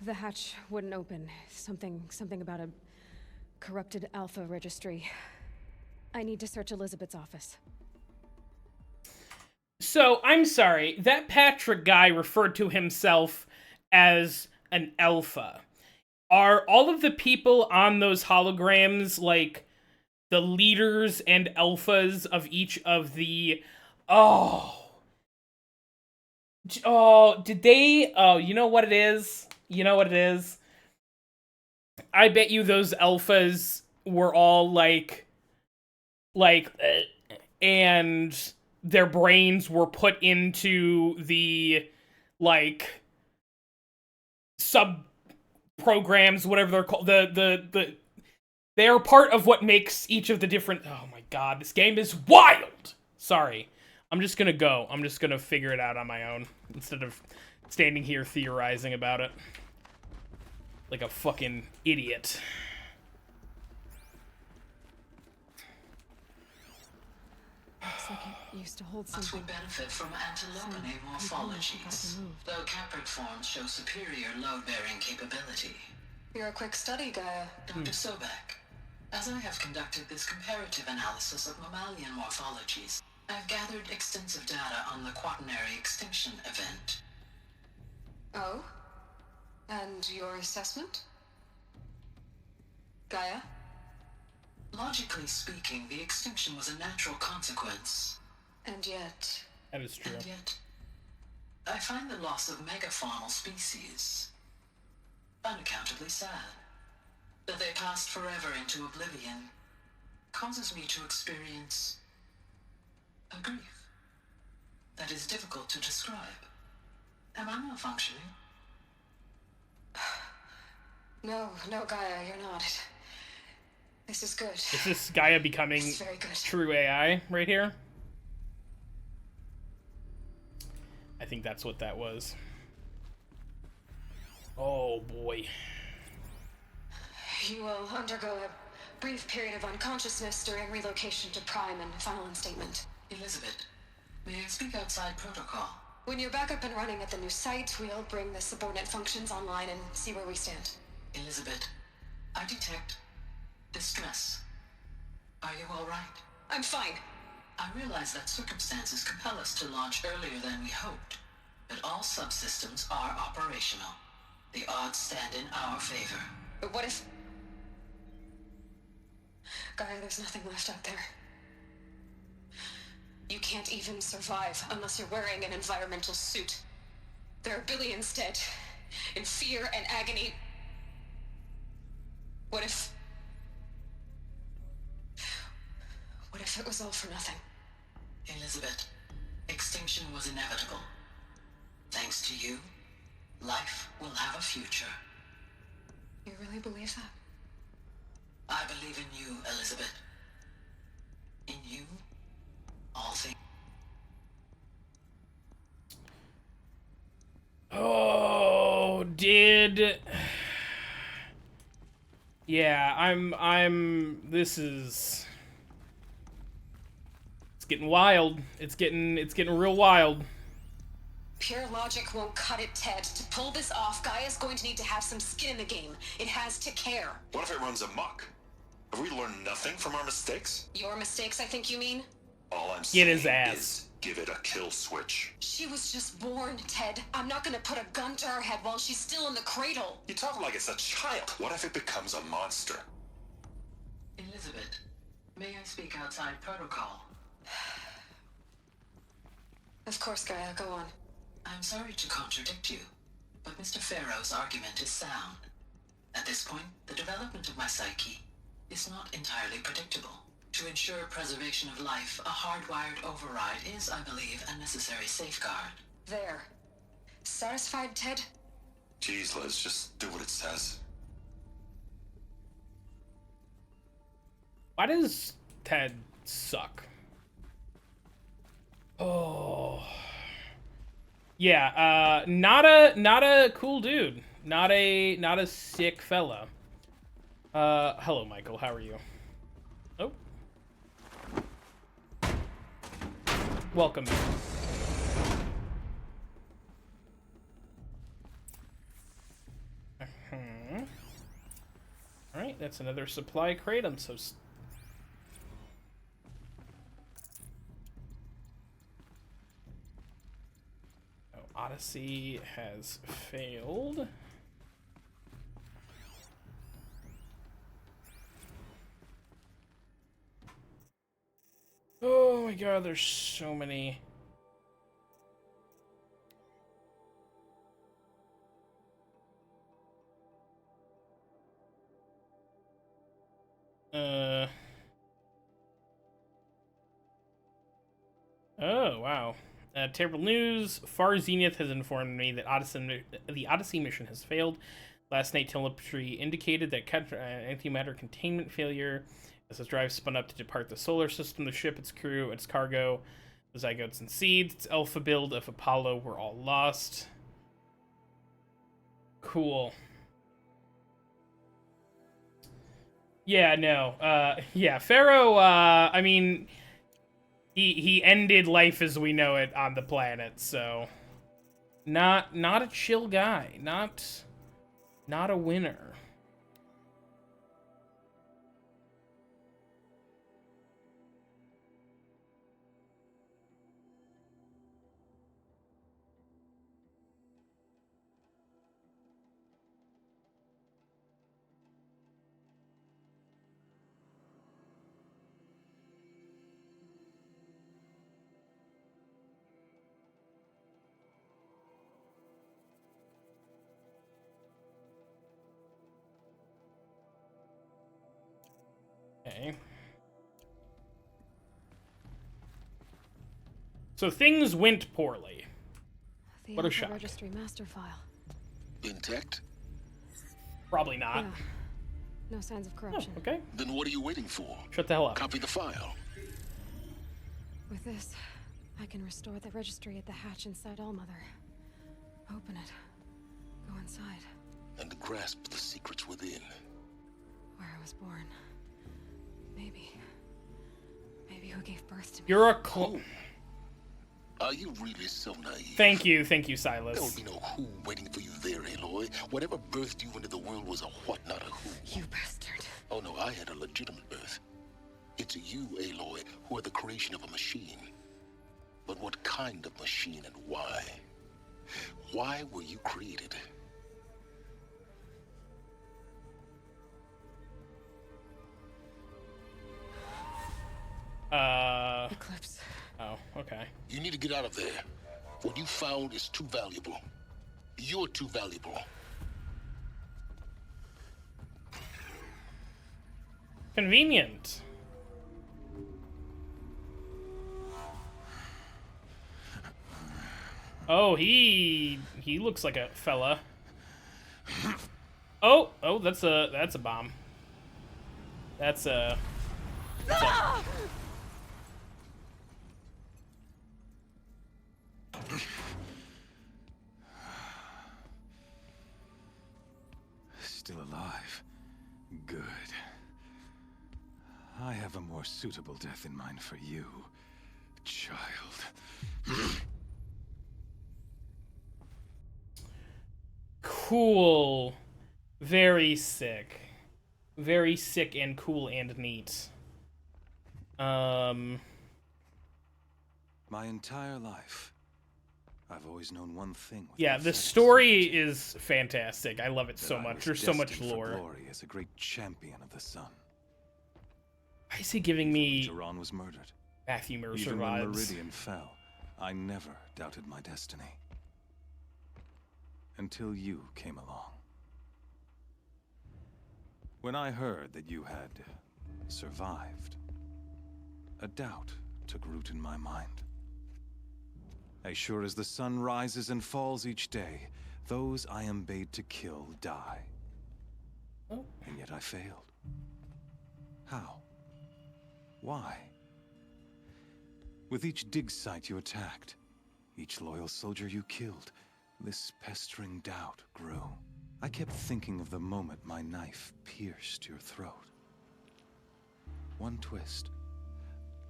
The hatch wouldn't open. Something about a corrupted alpha registry. I need to search Elizabeth's office. So, I'm sorry, that Patrick guy referred to himself as an alpha. Are all of the people on those holograms, like, the leaders and alphas of each of the... did they... Oh, you know what it is? I bet you those alphas were all, and their brains were put into the, sub-programs, whatever they're called. They're part of what makes each of the different... Oh my god, this game is wild! Sorry. I'm just gonna go. I'm just gonna figure it out on my own instead of standing here theorizing about it like a fucking idiot. Looks like it used to hold But something. we benefit from antilopinae morphologies, though caprid forms show superior load-bearing capability. You're a quick study, Gaia. Dr. Sobek. As I have conducted this comparative analysis of mammalian morphologies, I've gathered extensive data on the quaternary extinction event. Oh? And your assessment? Gaia? Logically speaking, the extinction was a natural consequence. And yet... That is true. And yet... I find the loss of megafaunal species unaccountably sad. That they passed forever into oblivion causes me to experience a grief that is difficult to describe. Am I malfunctioning? No, Gaia, you're not. This is good. Is this Gaia becoming very good. true AI right here? I think that's what that was. Oh boy. You will undergo a brief period of unconsciousness during relocation to Prime and final instatement. Elizabeth, may I speak outside protocol? When you're back up and running at the new site, we'll bring the subordinate functions online and see where we stand. Elizabeth, I detect distress. Are you all right? I'm fine. I realize that circumstances compel us to launch earlier than we hoped, but all subsystems are operational. The odds stand in our favor. But what if... Gaia, there's nothing left out there. You can't even survive unless you're wearing an environmental suit. There are billions dead, in fear and agony. What if it was all for nothing? Elizabeth, extinction was inevitable. Thanks to you, life will have a future. You really believe that? I believe in you, Elizabeth. In you, all things. Oh, did... Yeah, this is... It's getting wild. It's getting real wild. Pure logic won't cut it, Ted. To pull this off, Gaia's going to need to have some skin in the game. It has to care. What if it runs amok? Have we learned nothing from our mistakes? Your mistakes, I think you mean? All I'm Get saying his ass. is give it a kill switch. She was just born, Ted. I'm not gonna put a gun to her head while she's still in the cradle. You talk like it's a child. What if it becomes a monster? Elizabeth, may I speak outside protocol? Of course, Gaia, go on. I'm sorry to contradict you, but Mr. Farrow's argument is sound. At this point, the development of my psyche is not entirely predictable. To ensure preservation of life, a hardwired override is, I believe, a necessary safeguard. There. Satisfied, Ted? Jeez, Liz, just do what it says. Why does Ted suck? Oh. Yeah, not a cool dude. Not a sick fella. Hello, Michael. How are you? Oh. Welcome. Alright, that's another supply crate. I'm so... Odyssey has failed. Oh my god, there's so many. Oh, wow. Terrible news. Far Zenith has informed me that the Odyssey mission has failed. Last night, telemetry indicated that antimatter containment failure as its drive spun up to depart the solar system. The ship, its crew, its cargo The zygotes and seeds. Its alpha build of Apollo were all lost. Cool. Yeah, no. Yeah, Pharaoh, I mean, he ended life as we know it on the planet, so not a chill guy. Not a winner. Okay. So things went poorly. What a shock. Registry master file. Intact? Probably not. Yeah. No signs of corruption. Oh, okay. Then what are you waiting for? Shut the hell up. Copy the file. With this, I can restore the registry at the hatch inside Allmother. Open it. Go inside. And grasp the secrets within. Where I was born. Maybe who gave birth to me. You're a clone. Are you really so naive? Thank you, Silas. There will be no who waiting for you there, Aloy. Whatever birthed you into the world was a what, not a who. You bastard. Oh no, I had a legitimate birth. It's you, Aloy, who are the creation of a machine. But what kind of machine and why? Why were you created? Eclipse. Oh, okay. You need to get out of there. What you found is too valuable. You're too valuable. Convenient. Oh, he looks like a fella. Oh, that's a bomb. That's a Still alive. Good. I have a more suitable death in mind for you, child. Cool. Very sick. Very sick and cool and neat. My entire life, I've always known one thing. Yeah, the story is fantastic. I love it so much. There's so much lore. Glory as a great champion of the sun. Why is he giving me Duran was murdered. Matthew Mercer Even when vibes? Meridian fell, I never doubted my destiny. Until you came along. When I heard that you had survived, a doubt took root in my mind. As sure as the sun rises and falls each day, those I am bade to kill die. Oh. And yet I failed. How? Why? With each dig site you attacked, each loyal soldier you killed, this pestering doubt grew. I kept thinking of the moment my knife pierced your throat. One twist,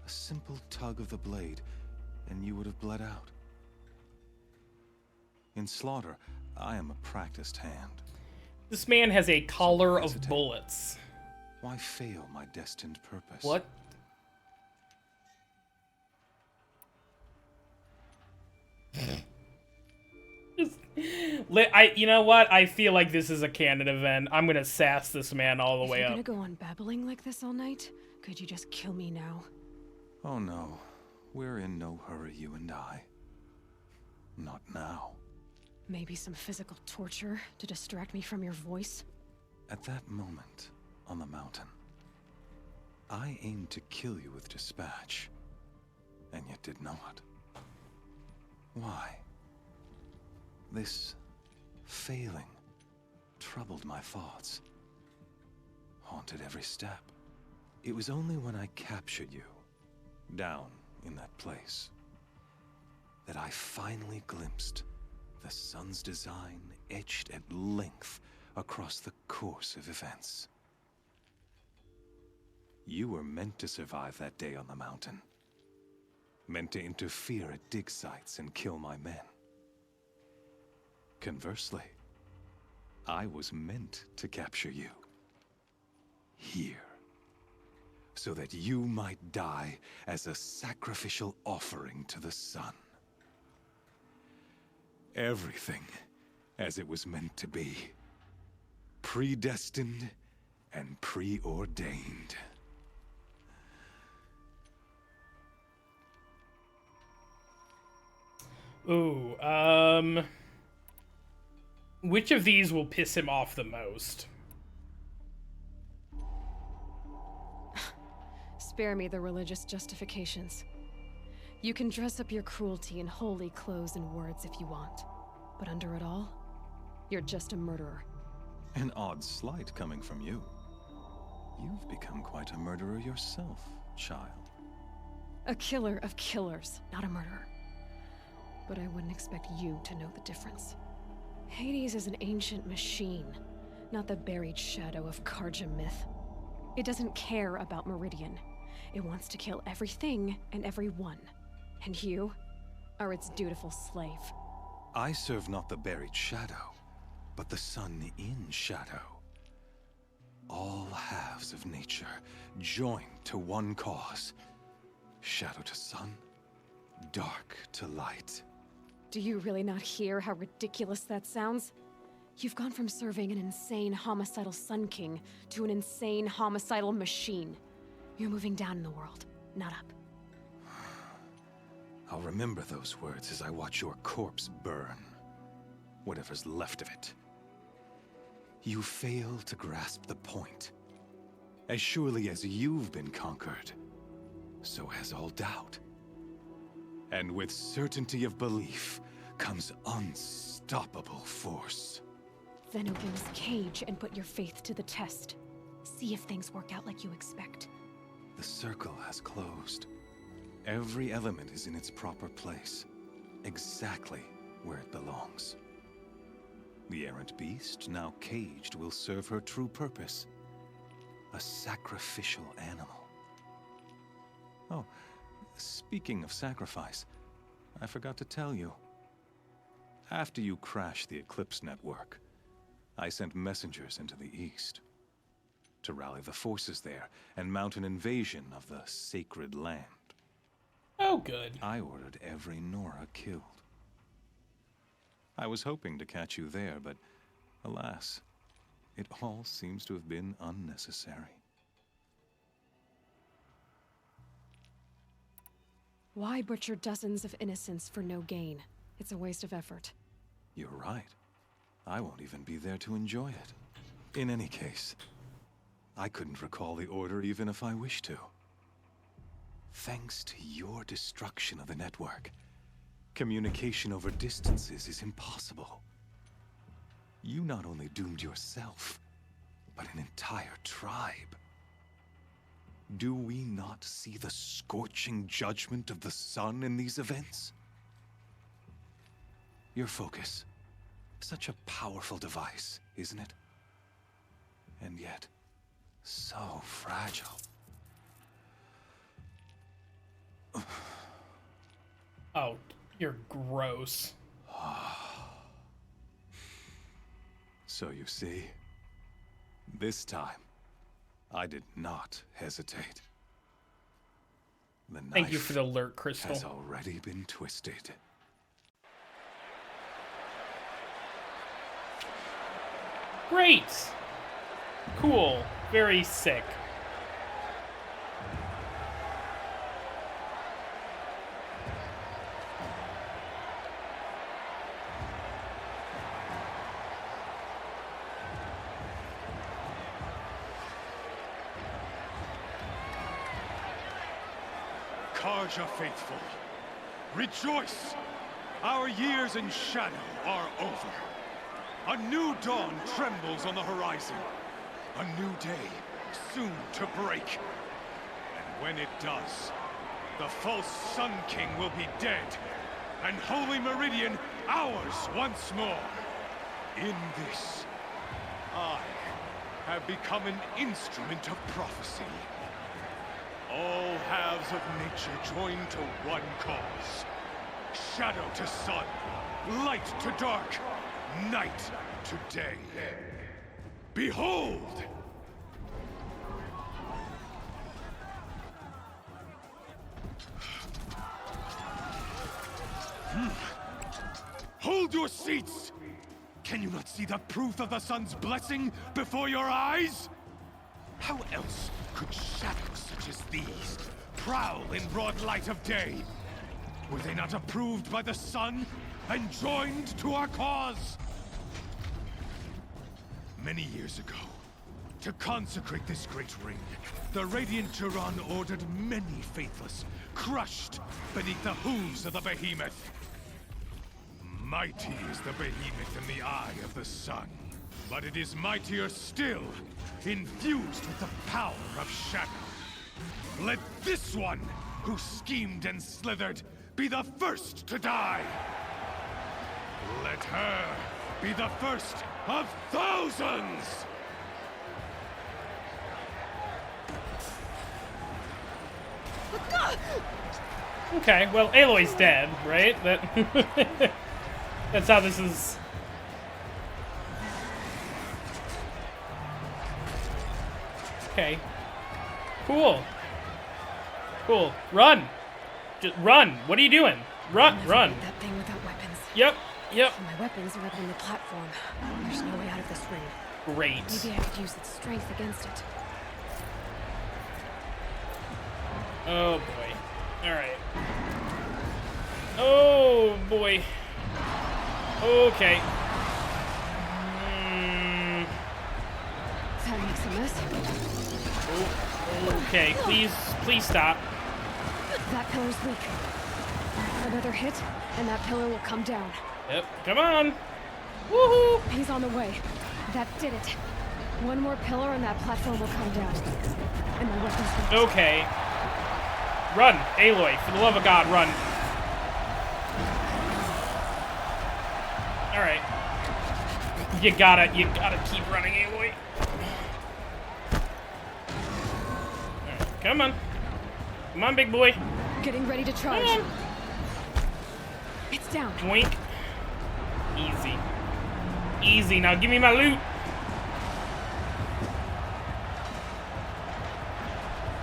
a simple tug of the blade, and you would have bled out. In slaughter, I am a practiced hand. This man has a collar of bullets. Why fail my destined purpose? What? You know what? I feel like this is a canon event. I'm gonna sass this man all the way You're up. gonna go on babbling like this all night? Could you just kill me now? Oh no, we're in no hurry, you and I. Not now. Maybe some physical torture to distract me from your voice? At that moment, on the mountain, I aimed to kill you with dispatch, and yet did not. Why? This failing troubled my thoughts, haunted every step. It was only when I captured you, down in that place, that I finally glimpsed the sun's design etched at length across the course of events. You were meant to survive that day on the mountain. Meant to interfere at dig sites and kill my men. Conversely, I was meant to capture you. Here. So that you might die as a sacrificial offering to the sun. Everything as it was meant to be. Predestined and preordained. Ooh, which of these will piss him off the most? Spare me the religious justifications. You can dress up your cruelty in holy clothes and words if you want. But under it all, you're just a murderer. An odd slight coming from you. You've become quite a murderer yourself, child. A killer of killers, not a murderer. But I wouldn't expect you to know the difference. Hades is an ancient machine, not the buried shadow of Karja myth. It doesn't care about Meridian. It wants to kill everything and everyone. And you are its dutiful slave. I serve not the buried shadow, but the sun in shadow. All halves of nature joined to one cause. Shadow to sun, dark to light. Do you really not hear how ridiculous that sounds? You've gone from serving an insane homicidal Sun King to an insane homicidal machine. You're moving down in the world, not up. I'll remember those words as I watch your corpse burn. Whatever's left of it. You fail to grasp the point. As surely as you've been conquered, so has all doubt. And with certainty of belief comes unstoppable force. Then open this cage and put your faith to the test. See if things work out like you expect. The circle has closed. Every element is in its proper place, exactly where it belongs. The errant beast, now caged, will serve her true purpose. A sacrificial animal. Oh, speaking of sacrifice, I forgot to tell you. After you crashed the Eclipse network, I sent messengers into the east to rally the forces there and mount an invasion of the sacred land. Oh, good. I ordered every Nora killed. I was hoping to catch you there, but alas, it all seems to have been unnecessary. Why butcher dozens of innocents for no gain? It's a waste of effort. You're right. I won't even be there to enjoy it. In any case, I couldn't recall the order even if I wished to. Thanks to your destruction of the network, communication over distances is impossible. You not only doomed yourself, but an entire tribe. Do we not see the scorching judgment of the sun in these events? Your focus. Such a powerful device, isn't it? And yet, so fragile. Oh, you're gross. So you see, this time, I did not hesitate. The knife Thank you for the alert, Crystal. has already been twisted. Great! Cool. Very sick. Karja faithful, rejoice! Our years in shadow are over. A new dawn trembles on the horizon. A new day soon to break. And when it does, the false Sun King will be dead, and Holy Meridian ours once more. In this, I have become an instrument of prophecy. All halves of nature join to one cause. Shadow to sun, light to dark, night to day. Behold! Hold your seats! Can you not see the proof of the sun's blessing before your eyes? How else could shadows such as these prowl in broad light of day? Were they not approved by the sun and joined to our cause? Many years ago, to consecrate this great ring, the Radiant Turan ordered many faithless, crushed beneath the hooves of the behemoth. Mighty is the behemoth in the eye of the sun, but it is mightier still, infused with the power of shadow. Let this one, who schemed and slithered, be the first to die. Let her be the first of thousands! Okay, well, Aloy's dead, right? That's how this is. Okay. Cool. Cool. Run! Just run! What are you doing? Run! Run! That thing without weapons. Yep. Yep. My weapons are up on the platform. There's no way out of this ring. Great. Maybe I could use its strength against it. Oh boy. Alright. Oh boy. Okay. That makes a mess. Oh, okay, please stop. That pillar's weak. Another hit, and that pillar will come down. Yep, come on. Woohoo! He's on the way. That did it. One more pillar and that platform will come down. And my weapons will... Okay. Run, Aloy. For the love of God, run. Alright. You gotta keep running, Aloy. Right, come on. Come on, big boy. Getting ready to charge. It's down. Wink. Easy. Easy. Now give me my loot.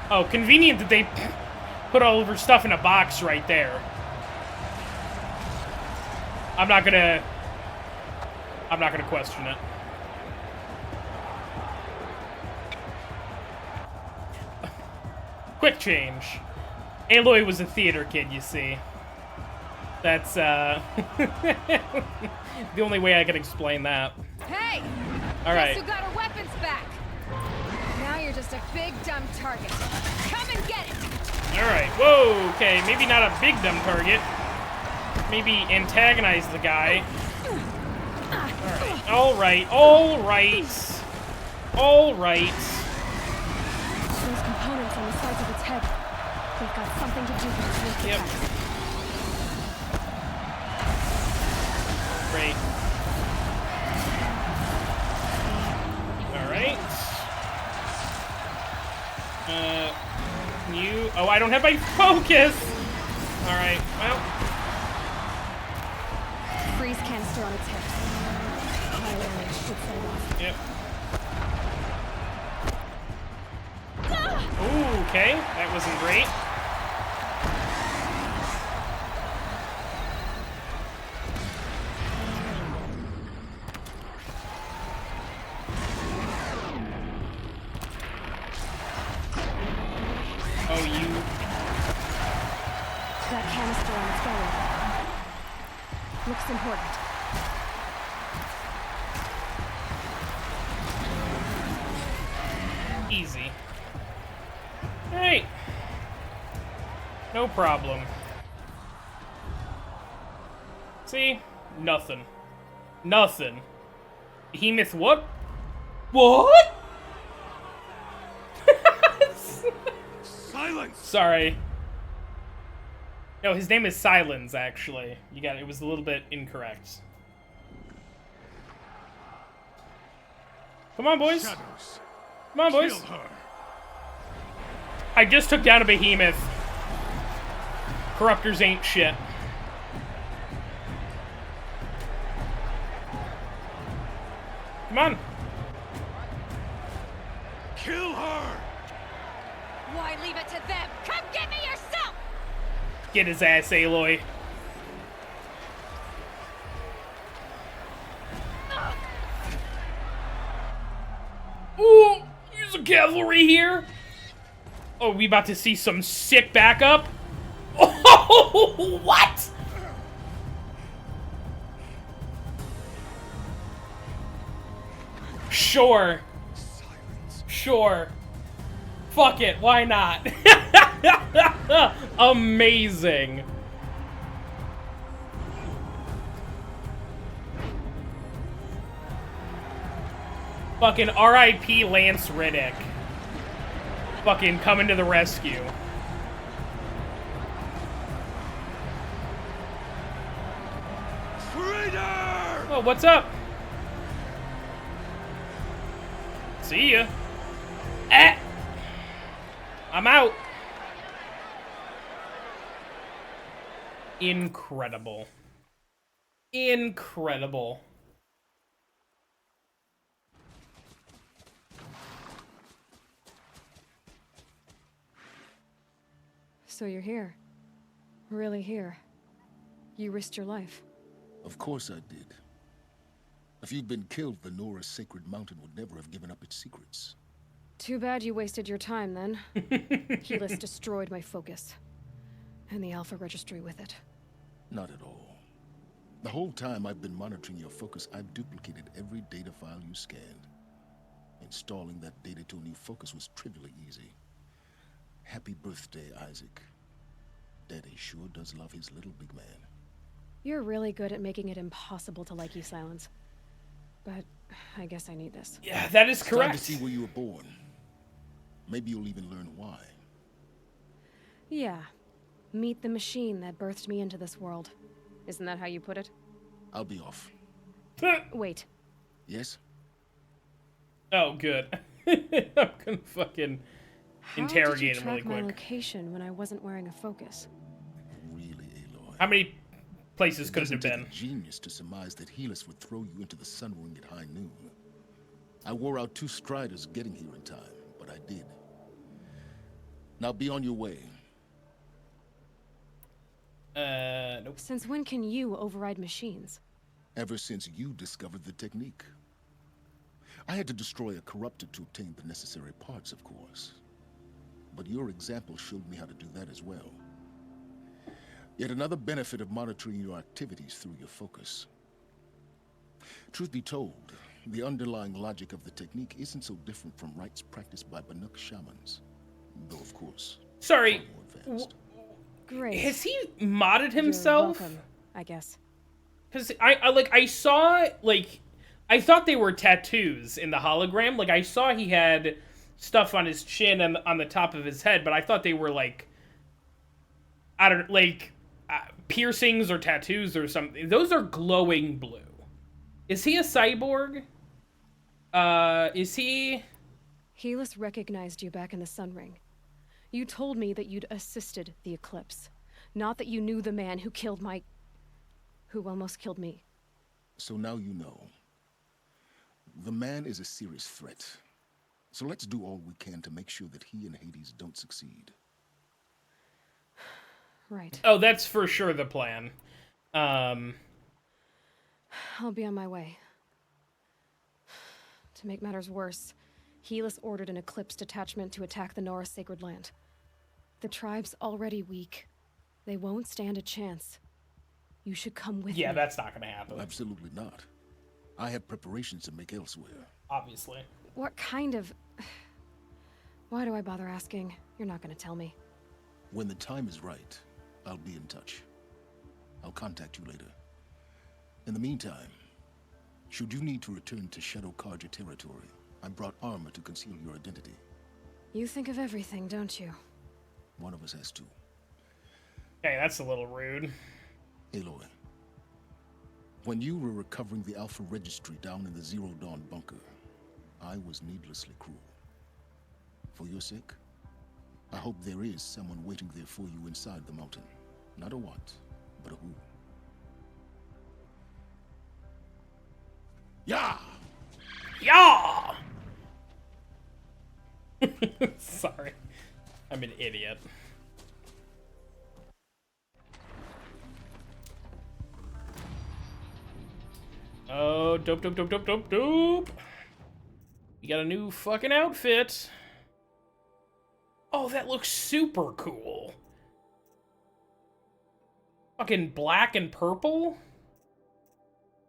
Oh, convenient that they put all of her stuff in a box right there. I'm not gonna question it. Quick change. Aloy was a theater kid, you see. That's, the only way I can explain that. Hey! Alright. Guess who got our weapons back? Now you're just a big dumb target. Come and get it! Alright, whoa, okay, maybe not a big dumb target. Maybe antagonize the guy. Alright, alright. Those components on the sides of its head. They've got something to do with its Yep. Great. Alright. You... Oh, I don't have my focus! Alright, well... Freeze canister on its head. My area should set it off. Yep. Ooh, okay. That wasn't great. Oh, you... That canister on its belly. Looks important. Easy. Alright. No problem. See? Nothing. Nothing. Behemoth what? What? Silence! Sorry. No, his name is Sylens, actually. It was a little bit incorrect. Come on, boys. Shadows. Come on, boys. Kill her. I just took down a behemoth. Corruptors ain't shit. Come on. Kill her! Why leave it to them? Come get me yourself! Get his ass, Aloy. Ooh, use a cavalry here. Oh, we about to see some sick backup. Oh, what? Sure. Sure. Fuck it, why not? Amazing. Fucking R.I.P. Lance Riddick. Fucking coming to the rescue. Traitor! Oh, what's up? See ya. Eh! I'm out. Incredible. Incredible. So you're here. Really here. You risked your life. Of course I did. If you'd been killed, the Nora's sacred mountain would never have given up its secrets. Too bad you wasted your time, then. Helis destroyed my focus. And the Alpha Registry with it. Not at all. The whole time I've been monitoring your focus, I've duplicated every data file you scanned. Installing that data to a new focus was trivially easy. Happy birthday, Isaac. Daddy sure does love his little big man. You're really good at making it impossible to like you, Sylens. But I guess I need this. Yeah, that is correct. It's time to see where you were born. Maybe you'll even learn why. Yeah. Meet the machine that birthed me into this world. Isn't that how you put it? I'll be off. Wait. Yes? Oh, good. I'm gonna fucking interrogate him really How did you track my quick. location when I wasn't wearing a focus? Really, Aloy? How many places could it have been? A genius to surmise that Helis would throw you into the sun ring at high noon. I wore out 2 striders getting here in time, but I did. Now be on your way. Nope. Since when can you override machines? Ever since you discovered the technique. I had to destroy a corruptor to obtain the necessary parts, of course. But your example showed me how to do that as well. Yet another benefit of monitoring your activities through your focus. Truth be told, the underlying logic of the technique isn't so different from rites practiced by Banuk shamans. Though, of course, sorry. Great. Has he modded himself? You're welcome, I guess. Because I saw, like, I thought they were tattoos in the hologram. Like, I saw he had stuff on his chin and on the top of his head, but I thought they were, like, I don't, like, piercings or tattoos or something. Those are glowing blue. Is he a cyborg? Is he? Helis recognized you back in the Sun Ring. You told me that you'd assisted the eclipse. Not that you knew the man who killed who almost killed me. So now you know. The man is a serious threat. So let's do all we can to make sure that he and Hades don't succeed. Right. Oh, that's for sure the plan. I'll be on my way. To make matters worse, Helis ordered an Eclipse detachment to attack the Nora Sacred Land. The tribe's already weak. They won't stand a chance. You should come with me. Yeah, that's not gonna happen. Absolutely not. I have preparations to make elsewhere. Obviously. What kind of... Why do I bother asking? You're not gonna tell me. When the time is right, I'll be in touch. I'll contact you later. In the meantime, should you need to return to Shadow Karja territory, I brought armor to conceal your identity. You think of everything, don't you? One of us has to. Okay, that's a little rude. Aloy, when you were recovering the Alpha Registry down in the Zero Dawn bunker, I was needlessly cruel. For your sake, I hope there is someone waiting there for you inside the mountain. Not a what, but a who. Yeah! Yeah! Sorry. I'm an idiot. Oh, dope, dope, dope, dope, dope, dope. You got a new fucking outfit. Oh, that looks super cool. Fucking black and purple?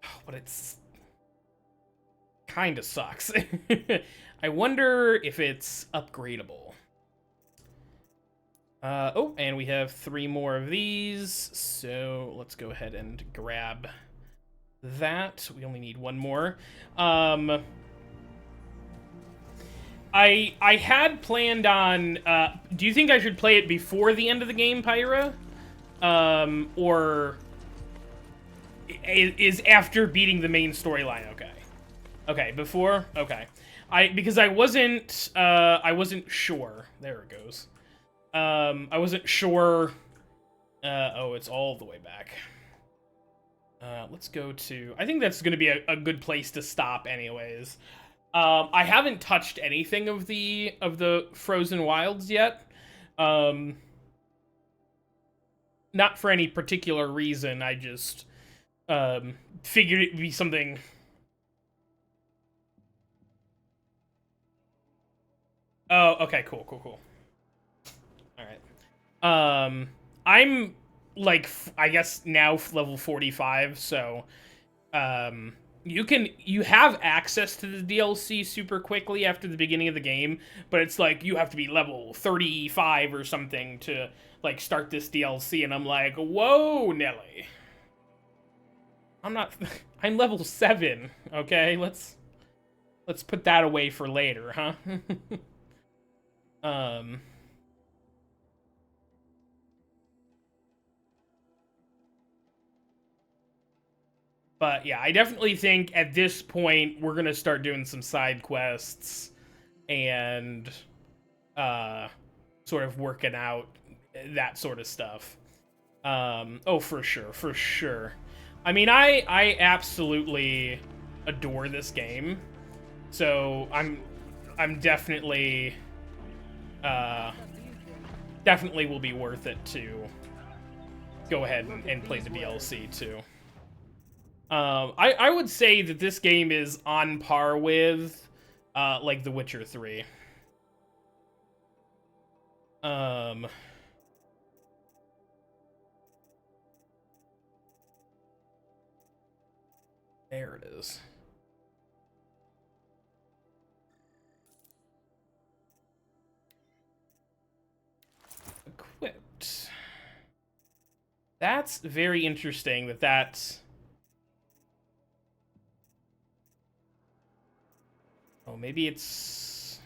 Oh, but it's... kinda sucks. I wonder if it's upgradable. Oh, and we have 3 more of these, so let's go ahead and grab that. We only need 1 more. I had planned on, do you think I should play it before the end of the game, Pyra? Or is after beating the main storyline okay? Okay, before? Okay. Because I wasn't sure. There it goes. I wasn't sure. Oh, it's all the way back. Let's go to... I think that's going to be a good place to stop anyways. I haven't touched anything of the Frozen Wilds yet. Not for any particular reason. I just figured it would be something... Oh, okay, cool. Alright. I'm, like, I guess now level 45, so, you have access to the DLC super quickly after the beginning of the game, but it's like, you have to be level 35 or something to, like, start this DLC, and I'm like, whoa, Nelly. I'm level 7, okay? Let's put that away for later, huh? But yeah, I definitely think at this point we're gonna start doing some side quests and sort of working out that sort of stuff. Oh, for sure. I mean, I absolutely adore this game, so I'm definitely definitely will be worth it to go ahead and play the DLC too. I would say that this game is on par with, like, The Witcher 3. There it is. Equipped. That's very interesting that's... Oh, maybe it's...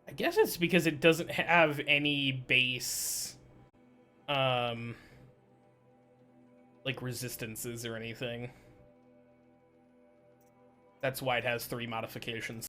I guess it's because it doesn't have any base, like, resistances or anything. That's why it has 3 modifications.